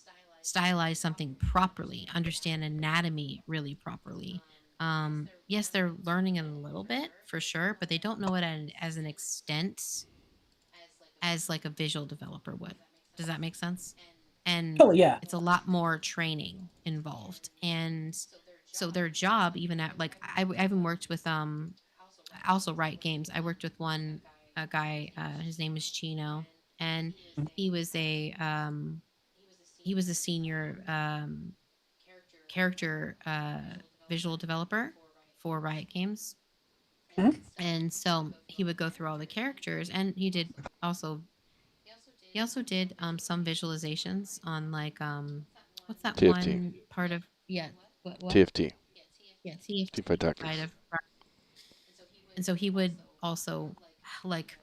Speaker 2: stylize something properly, understand anatomy really properly. Yes, they're learning it a little bit for sure, but they don't know it as an extent as like a visual developer would. Does that make sense? And
Speaker 3: Oh yeah.
Speaker 2: it's a lot more training involved. And so their job, even at like I even worked with I also write games. I worked with one a guy, his name is Chino, and
Speaker 3: Mhm.
Speaker 2: he was a senior character visual developer for Riot Games.
Speaker 3: Mhm.
Speaker 2: And so he would go through all the characters, and also he also did some visualizations on like what's that
Speaker 1: TFT.
Speaker 2: one part of what
Speaker 1: TFT.
Speaker 2: yeah TFT
Speaker 1: Teamfight
Speaker 2: side
Speaker 1: Tactics.
Speaker 2: of and so he would also like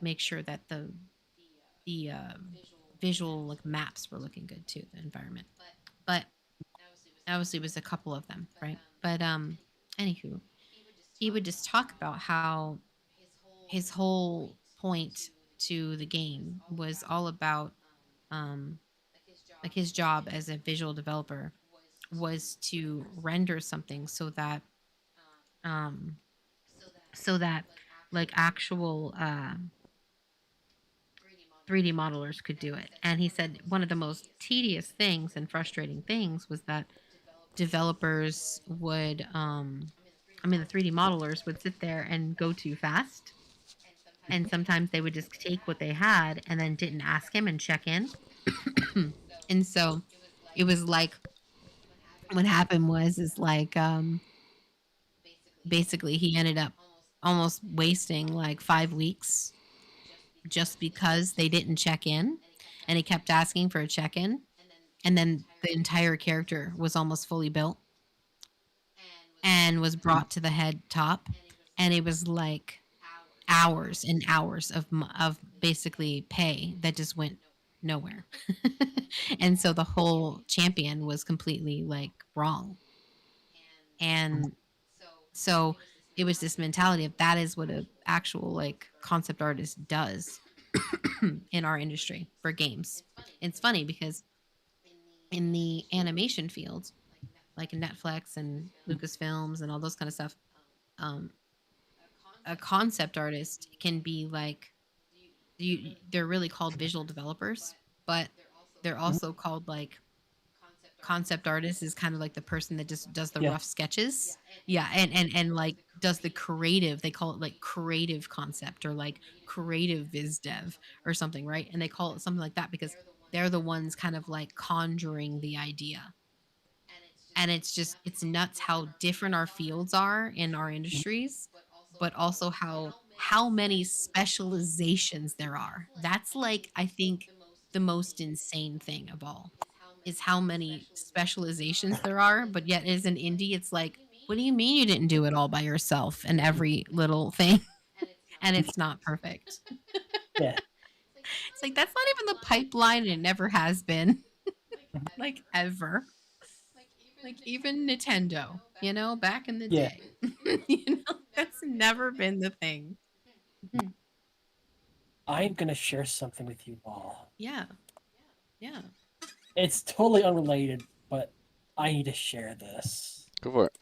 Speaker 2: make sure that the visual like maps were looking good too, the environment. But obviously it was a couple of them, right? But anywho, he would just talk about how his whole point to the game was all about um like his job as a visual developer was to render something um so that like actual 3D modelers could do it. And he said one of the most tedious things and frustrating things was that developers would the 3D modelers would sit there and go too fast. And sometimes they would just take what they had and then didn't ask him and check in. And so it was like what happened was is like basically he ended up almost wasting like 5 weeks just because they didn't check in, and he kept asking for a check-in, and then the entire character was almost fully built and was brought to the head top, and it was like hours and hours of basically pay that just went nowhere. And so the whole champion was completely like wrong. And so it was this mentality of that is what a actual like concept artist does in our industry for games. It's funny because in the animation field, like Netflix and Lucasfilms and all those kind of stuff, um, a concept artist can be like they're really called visual developers, but they're
Speaker 3: Mhm.
Speaker 2: also called like concept artist is kind of like the person that just does the
Speaker 3: Yeah.
Speaker 2: rough sketches. Yeah, and like does the creative, they call it like creative concept or like creative viz dev or something, right? And they call it something like that because they're the ones kind of like conjuring the idea. And it's nuts how different our fields are in our
Speaker 3: Mhm.
Speaker 2: industries, but also how many specializations there are. That's like I think the most insane thing of all is how many specializations there are, but yet as an indie, it's like, what do you mean you didn't do it all by yourself and every little thing? And it's not perfect.
Speaker 3: Yeah.
Speaker 2: It's like that's not even the pipeline and it never has been.
Speaker 3: Mhm.
Speaker 2: Like ever. Like even Nintendo, back in the
Speaker 3: Yeah.
Speaker 2: day. That's never been the thing. Mhm.
Speaker 3: I'm gonna share something with you all.
Speaker 2: Yeah. Yeah.
Speaker 3: It's totally unrelated, but I need to share this.
Speaker 1: Go for it.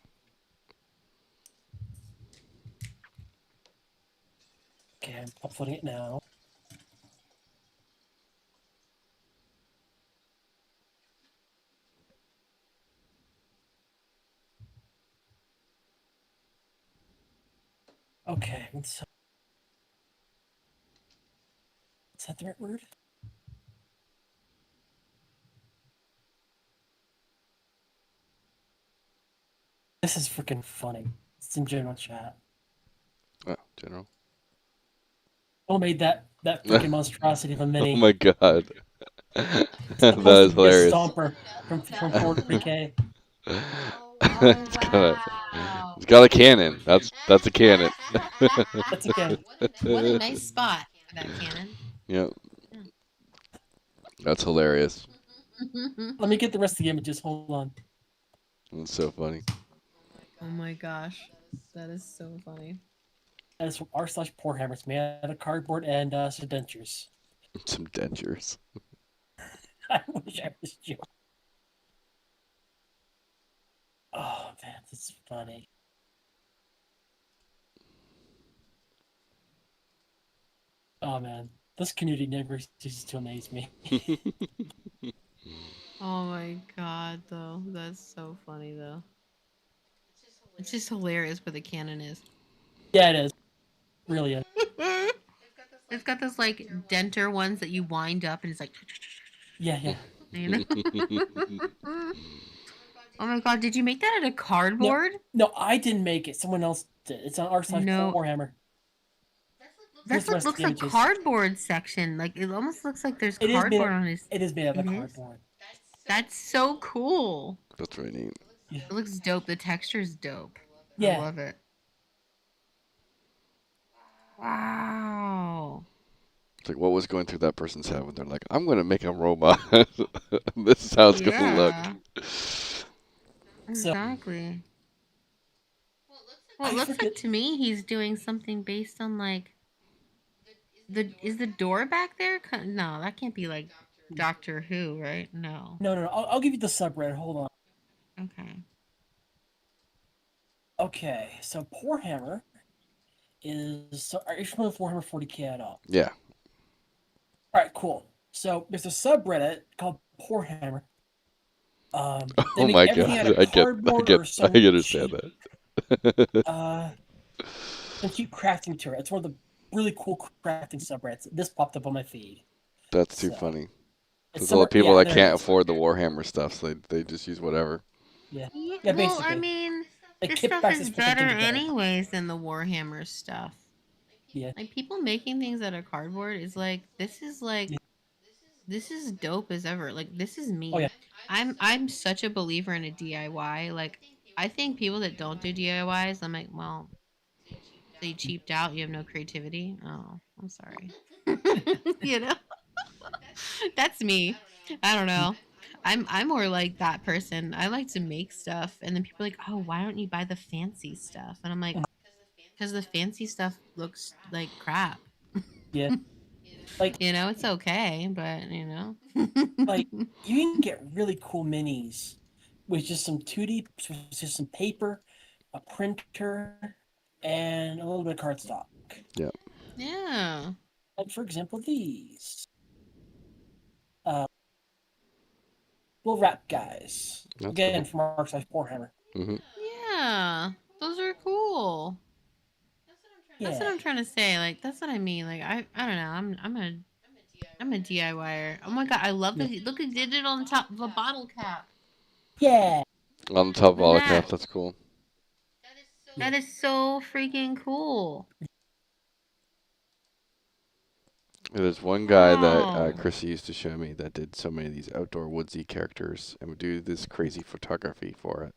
Speaker 3: Okay, I'm uploading it now. Okay, is that the right word? This is freaking funny. It's in general chat.
Speaker 1: Oh, general.
Speaker 3: Who made that freaking monstrosity of a mini?
Speaker 1: Oh my god.
Speaker 3: It's
Speaker 1: That
Speaker 3: supposed
Speaker 1: is
Speaker 3: to be a
Speaker 1: hilarious.
Speaker 3: stomper from 40K.
Speaker 2: Wow.
Speaker 1: It's got a cannon. That's a cannon.
Speaker 3: That's again.
Speaker 2: What a nice spot for that cannon.
Speaker 1: Yep. That's hilarious.
Speaker 3: Let me get the rest of the images. Hold on.
Speaker 1: That's so funny.
Speaker 2: Oh my gosh. That is so funny.
Speaker 3: That is from r/poorhammer. It's made out of cardboard and some dentures.
Speaker 1: Some dentures.
Speaker 3: I wish I was joking. Oh man, that's funny. Oh man, this community never ceases to amaze me.
Speaker 2: Oh my god, though. That's so funny, though. It's just hilarious where the cannon is.
Speaker 3: Yeah, it is. Really is.
Speaker 2: It's got those like denter ones that you wind up and it's like
Speaker 3: Yeah.
Speaker 2: you know? Oh my god, did you make that out of cardboard?
Speaker 3: No, I didn't make it. Someone else did. It's on r/poorhammer.
Speaker 2: That's what looks like cardboard section. Like it almost looks like there's cardboard on his.
Speaker 3: It is made out of cardboard.
Speaker 2: That's so cool.
Speaker 1: That's really neat.
Speaker 3: Yeah.
Speaker 2: It looks dope. The texture's dope.
Speaker 3: Yeah.
Speaker 2: I love it. Wow.
Speaker 1: It's like, what was going through that person's head when they're like, I'm going to make a robot. This is how it's going to look.
Speaker 2: Exactly. Well, it looks like to me he's doing something based on like is the door back there? No, that can't be like Doctor Who, right? No.
Speaker 3: No. I'll give you the subreddit. Hold on.
Speaker 2: Okay.
Speaker 3: Okay, so Poorhammer is. So are you familiar with Warhammer 40K at all?
Speaker 1: Yeah.
Speaker 3: All right, cool. So there's a subreddit called Poorhammer.
Speaker 1: Oh my god, I understand that.
Speaker 3: Some cheap crafting material. It's one of the really cool crafting subreddits. This popped up on my feed.
Speaker 1: That's too funny. There's a
Speaker 3: There's
Speaker 1: lot of people that can't afford the Warhammer stuff, so they just use whatever.
Speaker 3: Yeah.
Speaker 2: Well, I mean, this stuff is better anyways than the Warhammer stuff.
Speaker 3: Yeah.
Speaker 2: Like people making things out of cardboard is like this is dope as ever. Like this is me.
Speaker 3: Oh, yeah.
Speaker 2: I'm such a believer in a DIY. Like I think people that don't do DIYs, I'm like, well, they cheaped out. You have no creativity. Oh, I'm sorry. You know, that's me. I don't know. I'm more like that person. I like to make stuff, and then people are like, oh, why don't you buy the fancy stuff? And I'm like, because the fancy stuff looks like crap.
Speaker 3: Yeah. Like,
Speaker 2: you know, it's okay, but you know,
Speaker 3: like you can get really cool minis with just some 2D, just some paper, a printer, and a little bit of cardstock.
Speaker 1: Yeah.
Speaker 2: Yeah.
Speaker 3: Like for example, these. Little wrap guys.
Speaker 1: That's
Speaker 3: Again,
Speaker 1: cool.
Speaker 3: from r/poorhammer.
Speaker 2: Yeah, those are cool. That's what I'm trying to say. Like that's what I mean. Like I don't know. I'm a DIYer. Oh my god, I love the look at did it on top of a bottle cap.
Speaker 3: Yeah.
Speaker 1: On the top of all the cap, that's cool.
Speaker 2: That is so freaking cool.
Speaker 1: There's one guy that Chrissy used to show me that did so many of these outdoor woodsy characters and would do this crazy photography for it.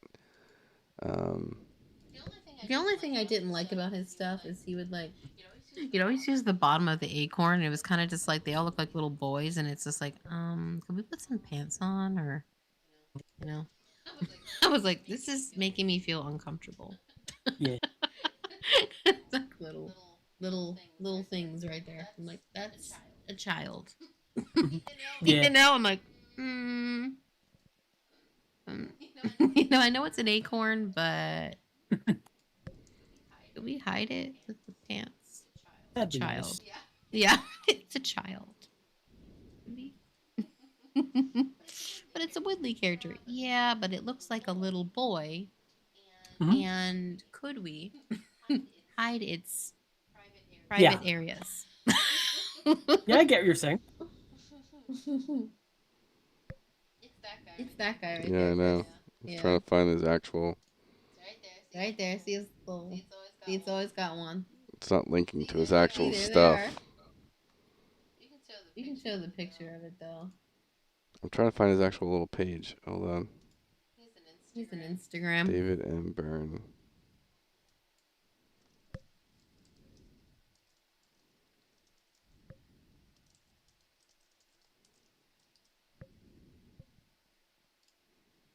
Speaker 2: The only thing I didn't like about his stuff is he would like, you'd always use the bottom of the acorn. And it was kind of just like they all look like little boys, and it's just like, can we put some pants on, or, you know? I was like, this is making me feel uncomfortable.
Speaker 3: Yeah.
Speaker 2: It's like little things right there. I'm like, that's a child.
Speaker 3: Yeah.
Speaker 2: You know, I'm like, you know, I know it's an acorn, but do we hide it with the pants? A child. Nice. Yeah, it's a child. But it's a Woodley character. Yeah, but it looks like a little boy. And could we hide its
Speaker 3: Yeah.
Speaker 2: private areas.
Speaker 3: Yeah, I get what you're saying.
Speaker 2: It's that guy right
Speaker 1: Yeah,
Speaker 2: there.
Speaker 1: I know.
Speaker 2: Chris.
Speaker 1: I was
Speaker 2: Yeah.
Speaker 1: trying to find his actual.
Speaker 2: Right there. See his little. See, it's always got one.
Speaker 1: It's not linking to his actual
Speaker 2: See, there
Speaker 1: stuff.
Speaker 2: they are. You can show the picture of it though.
Speaker 1: I'm trying to find his actual little page. Hold on.
Speaker 2: He's an Instagram.
Speaker 1: David M. Byrne.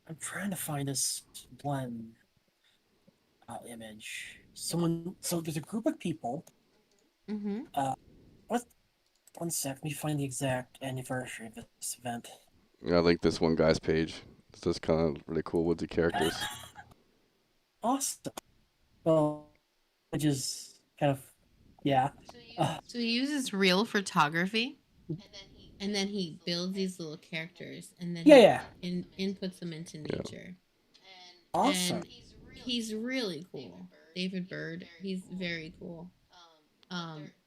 Speaker 3: I'm trying to find this one image. So there's a group of people.
Speaker 2: Mm-hmm.
Speaker 3: One sec, let me find the exact anniversary of this event.
Speaker 1: Yeah, I like this one guy's page. It's just kind of really cool woodsy characters.
Speaker 3: Awesome. Well, which is kind of, yeah.
Speaker 2: So he uses real photography, and then he builds these little characters, and then he inputs them into nature.
Speaker 3: Awesome.
Speaker 2: And he's really cool. David Bird. He's very cool.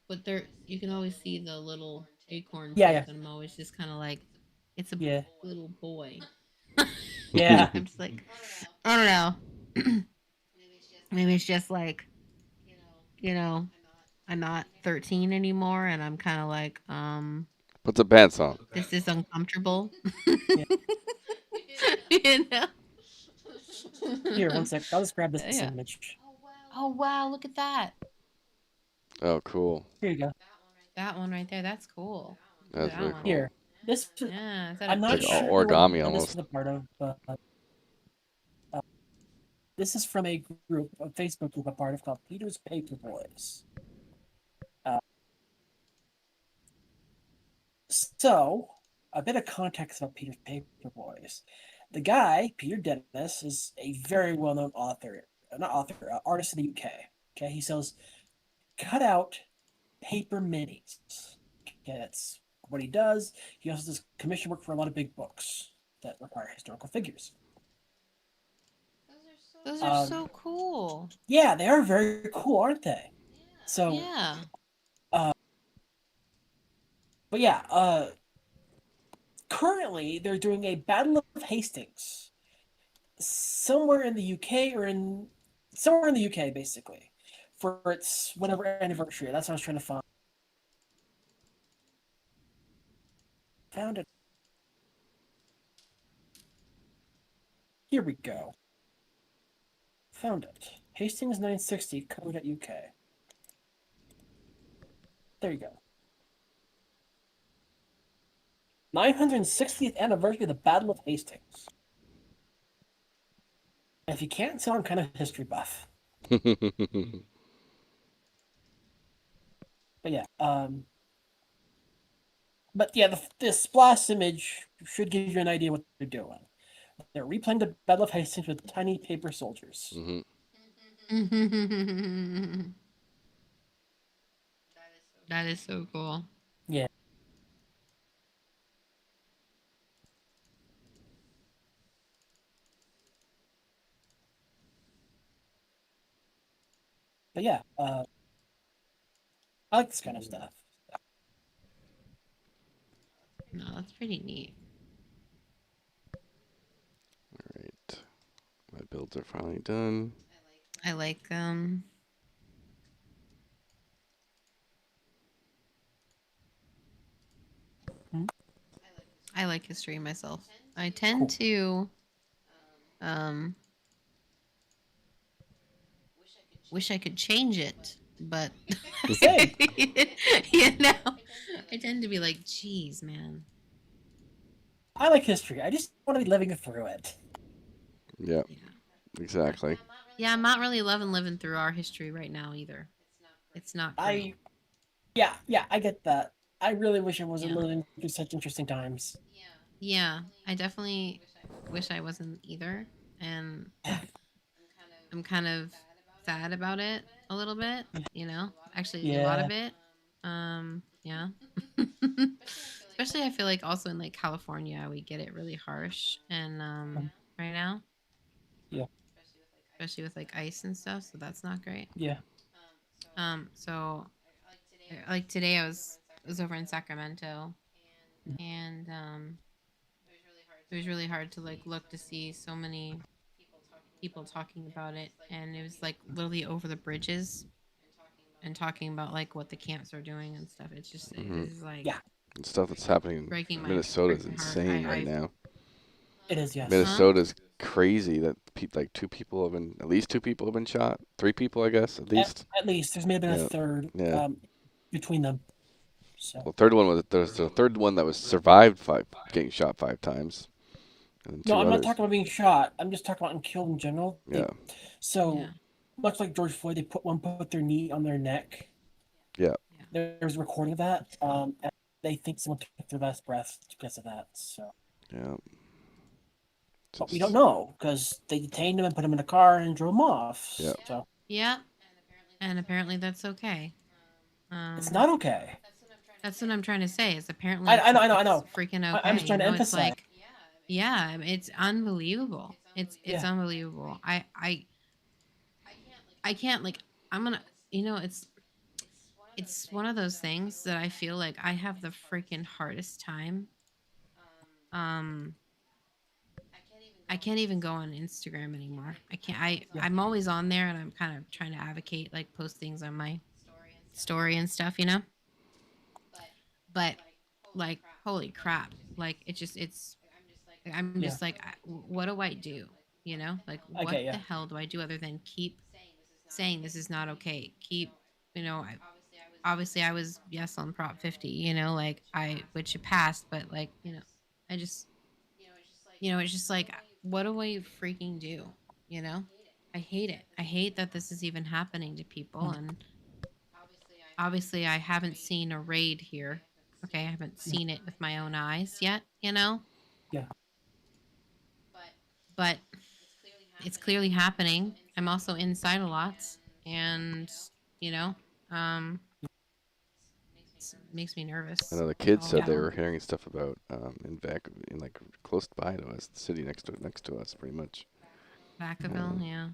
Speaker 2: But there you can always see the little acorn
Speaker 3: Yeah.
Speaker 2: and I'm always just kind of like, it's a little boy.
Speaker 3: Yeah.
Speaker 2: I'm just like, I don't know. Maybe it's just like, I'm not 13 anymore, and I'm kind of like,
Speaker 1: What's a band song?
Speaker 2: this is uncomfortable.
Speaker 3: Yeah.
Speaker 2: You know.
Speaker 3: Here, one sec. I'll just grab this image.
Speaker 2: Oh wow! Look at that.
Speaker 1: Oh, cool.
Speaker 3: Here you go.
Speaker 2: That one right there. That's cool.
Speaker 1: That's really cool.
Speaker 3: Here, this.
Speaker 2: Yeah,
Speaker 3: I'm not
Speaker 1: like
Speaker 3: sure
Speaker 1: origami
Speaker 3: what
Speaker 1: almost.
Speaker 3: this is a part of, but this is from a group, a Facebook group, a part of called Peter's Paper Boys. So, a bit of context about Peter's Paper Boys. The guy, Peter Dennis, is a very well-known artist in the UK. Okay, he sells cut-out paper minis. Okay, that's what he does. He also does commission work for a lot of big books that require historical figures.
Speaker 2: Those are so cool.
Speaker 3: Yeah, they are very cool, aren't they? So
Speaker 2: yeah.
Speaker 3: But yeah, currently they're doing a Battle of Hastings somewhere in the UK somewhere in the UK basically for its whatever anniversary. That's what I was trying to find. Found it. Here we go. Found it. Hastings 960 co.uk. There you go. 960th anniversary of the Battle of Hastings. And if you can't tell, I'm kind of a history buff. But yeah, the splash image should give you an idea what they're doing. They're replaying the Battle of Hastings with tiny paper soldiers.
Speaker 2: That is so cool.
Speaker 3: Yeah. But yeah, I like this kind of stuff.
Speaker 2: No, that's pretty neat.
Speaker 1: Alright. My builds are finally done.
Speaker 2: I like I like history myself. I tend to wish I could change it, but you know, I tend to be like, geez, man.
Speaker 3: I like history. I just want to be living through it.
Speaker 1: Yeah. Exactly.
Speaker 2: Yeah, I'm not really loving living through our history right now either. It's not great.
Speaker 3: Yeah, I get that. I really wish I wasn't living through such interesting times.
Speaker 2: Yeah, I definitely wish I wasn't either, and I'm kind of sad about it a little bit. You know, actually a lot of it. Yeah. Especially, I feel like also in like California, we get it really harsh, and right now.
Speaker 3: Yeah.
Speaker 2: Especially with like ice and stuff, so that's not great.
Speaker 3: Yeah.
Speaker 2: So like today I was over in Sacramento, and it was really hard to like look to see so many people talking about it, and it was like literally over the bridges and talking about like what the camps are doing and stuff. It's just it is like
Speaker 3: Yeah,
Speaker 1: And stuff that's happening in
Speaker 2: breaking my
Speaker 1: Minnesota is
Speaker 2: freaking heart.
Speaker 1: insane right now.
Speaker 3: it is. Yes.
Speaker 2: Huh?
Speaker 1: Minnesota's crazy that like at least two people have been shot. 3 people, I guess, at least.
Speaker 3: At least there's maybe been a
Speaker 1: Yeah.
Speaker 3: third
Speaker 1: Yeah.
Speaker 3: between them. So.
Speaker 1: Well, there's a third one that was survived getting shot 5 times, and then 2
Speaker 3: No, I'm not
Speaker 1: others.
Speaker 3: talking about being shot. I'm just talking about killed in general.
Speaker 1: Yeah.
Speaker 3: So
Speaker 2: Yeah.
Speaker 3: much like George Floyd, they put their knee on their neck.
Speaker 1: Yeah.
Speaker 3: There's a recording of that. And they think someone took their last breath because of that. So.
Speaker 1: Yeah.
Speaker 3: But we don't know because they detained him and put him in a car and drove him off.
Speaker 1: Yeah.
Speaker 3: So.
Speaker 2: Yeah. And apparently that's okay.
Speaker 3: It's not okay.
Speaker 2: That's what I'm trying to say. Is apparently
Speaker 3: I know.
Speaker 2: it's freaking okay.
Speaker 3: I'm just trying to emphasize.
Speaker 2: It's like, yeah, it's unbelievable. It's unbelievable. I can't like I'm gonna it's one of those things that I feel like I have the freaking hardest time. Um I can't even go on Instagram anymore. I can't I'm always on there and I'm kind of trying to advocate like post things on my story and stuff, But like holy crap. Like I'm just like what do I do? Like what the hell do I do other than keep saying this is not okay? Keep obviously I was yes on Prop 50, like which it passed, but like, I just it's just like what do I freaking do? I hate it. I hate that this is even happening to people, and obviously I haven't seen a raid here. Okay, I haven't seen it with my own eyes yet,
Speaker 3: Yeah.
Speaker 2: But it's clearly happening. I'm also inside a lot, and um it makes me nervous.
Speaker 1: I know the kids said they were hearing stuff about in like close by to us, the city next to us, pretty much.
Speaker 2: Vacaville, yeah.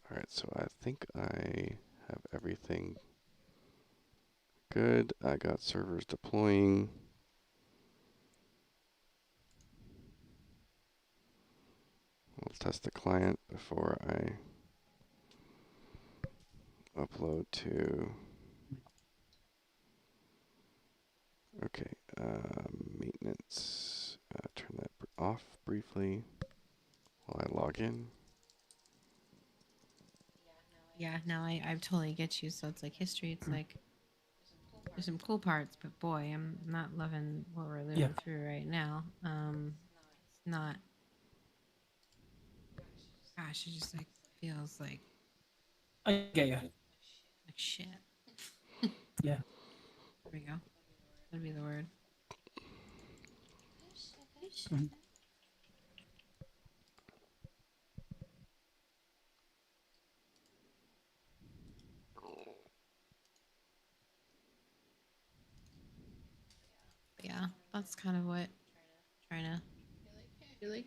Speaker 1: All right, so I think I have everything good. I got servers deploying. We'll test the client before I upload to. Okay, maintenance. Turn that off briefly while I log in.
Speaker 2: Yeah, no, I totally get you. So it's like history. It's like there's some cool parts, but boy, I'm not loving what we're living through right now. It's not. Gosh, it just like feels like.
Speaker 3: I get you.
Speaker 2: Like shit.
Speaker 3: Yeah.
Speaker 2: There we go. That'd be the word.
Speaker 3: Mm-hmm.
Speaker 2: Yeah, that's kind of what I'm trying to be like.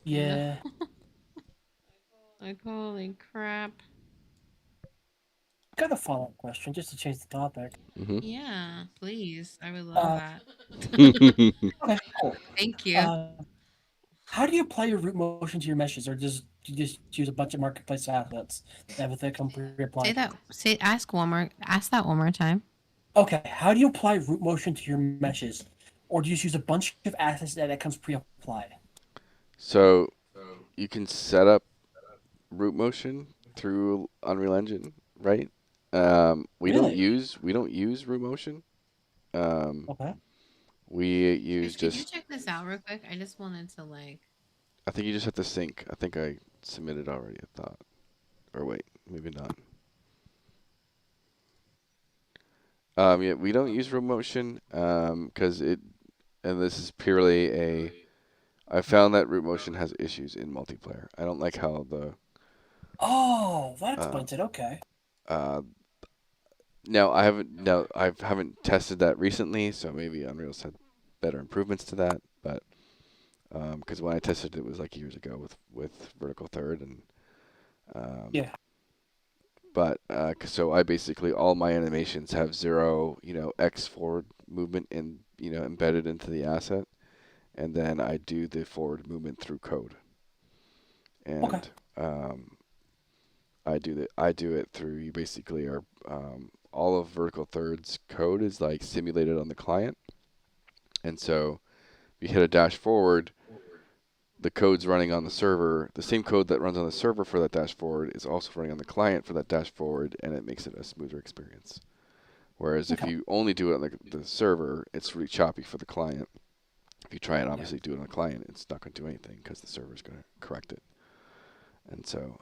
Speaker 3: Yeah.
Speaker 2: Like holy crap.
Speaker 3: Got a follow-up question just to change the topic.
Speaker 1: Mm-hmm.
Speaker 2: Yeah, please. I would love that.
Speaker 3: Okay, cool.
Speaker 2: Thank you.
Speaker 3: How do you apply your root motion to your meshes, or do you just use a bunch of marketplace assets that have come pre-applied?
Speaker 2: Ask that one more time.
Speaker 3: Okay, how do you apply root motion to your meshes, or do you just use a bunch of assets that comes pre-applied?
Speaker 1: So you can set up root motion through Unreal Engine, right? We don't use root motion.
Speaker 3: Okay.
Speaker 1: We use
Speaker 2: Could you check this out real quick? I just wanted to like.
Speaker 1: I think you just have to sync. I think I submitted already. I thought, or wait, maybe not. Yeah, we don't use root motion because and this is purely I found that root motion has issues in multiplayer. I don't like how the.
Speaker 3: Oh, that explains it. Okay.
Speaker 1: Now I haven't. No, I haven't tested that recently, so maybe Unreal's had better improvements to that. But because when I tested it was like years ago with vertical third, and
Speaker 3: Yeah.
Speaker 1: but so I basically all my animations have 0, X forward movement embedded into the asset, and then I do the forward movement through code,
Speaker 3: Okay.
Speaker 1: and I do it through you basically are all of vertical third's code is like simulated on the client, and so if you hit a dash forward, the code's running on the server. The same code that runs on the server for that dash forward is also running on the client for that dash forward, and it makes it a smoother experience. Whereas if
Speaker 3: Okay.
Speaker 1: you only do it on the server, it's really choppy for the client. If you try and
Speaker 3: Yeah.
Speaker 1: obviously do it on the client, it's not going to do anything because the server's going to correct it. And so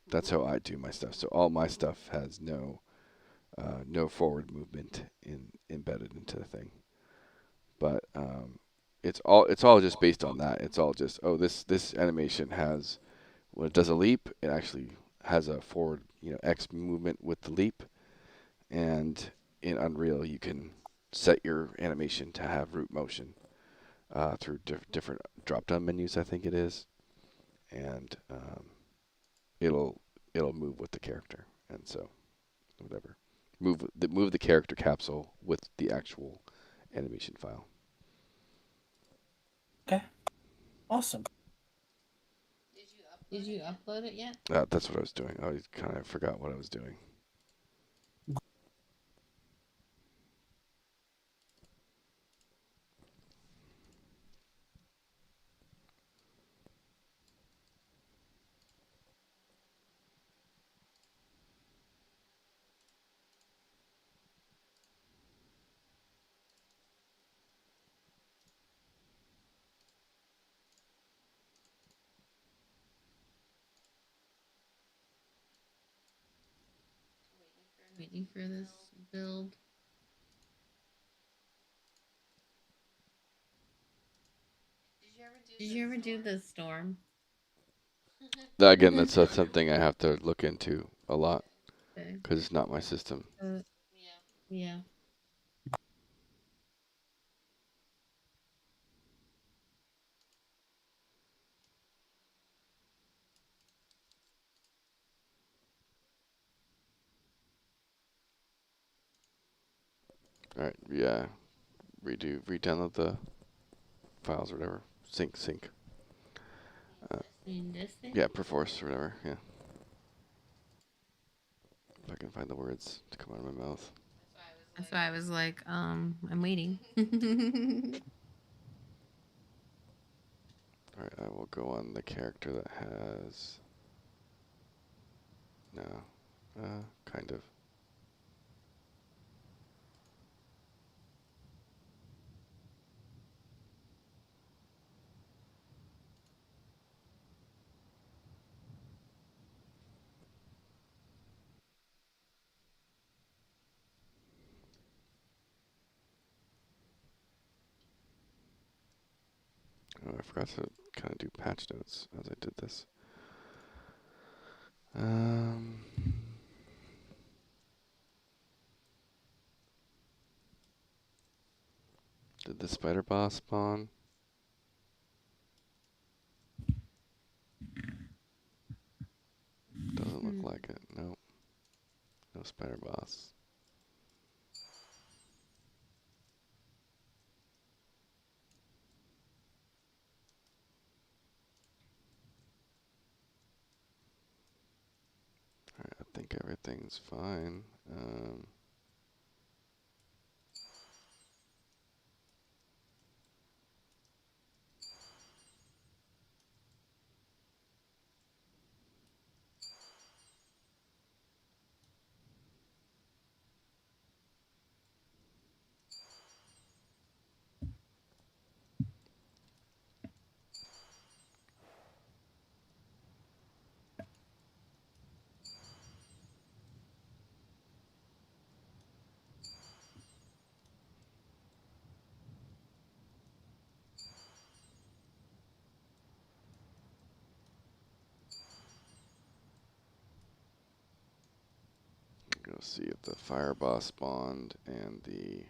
Speaker 1: that's how I do my stuff. So all my stuff has no forward movement embedded into the thing. But it's all just based on that. It's all just this animation has when it does a leap, it actually has a forward X movement with the leap, and in Unreal you can set your animation to have root motion through different drop-down menus, I think it is, and it'll move with the character, and so whatever move the character capsule with the actual animation file.
Speaker 3: Okay. Awesome.
Speaker 2: Did you upload it yet?
Speaker 1: That's what I was doing. I kind of forgot what I was doing.
Speaker 2: Waiting for this build. Did you ever do the storm?
Speaker 1: Again, that's something I have to look into a lot
Speaker 2: Okay.
Speaker 1: because it's not my system.
Speaker 2: Yeah.
Speaker 1: All right, yeah, re-download the files or whatever. Sync.
Speaker 2: In this thing?
Speaker 1: Yeah, perforce or whatever. Yeah. If I can find the words to come out of my mouth.
Speaker 2: That's why I was like, I'm waiting.
Speaker 1: All right, I will go on the character that has. No, kind of. Oh, I forgot to kind of do patch notes as I did this. Did the spider boss spawn? Doesn't look like it. Nope. No spider boss. Alright, I think everything's fine. Let's see if the fire boss spawned and the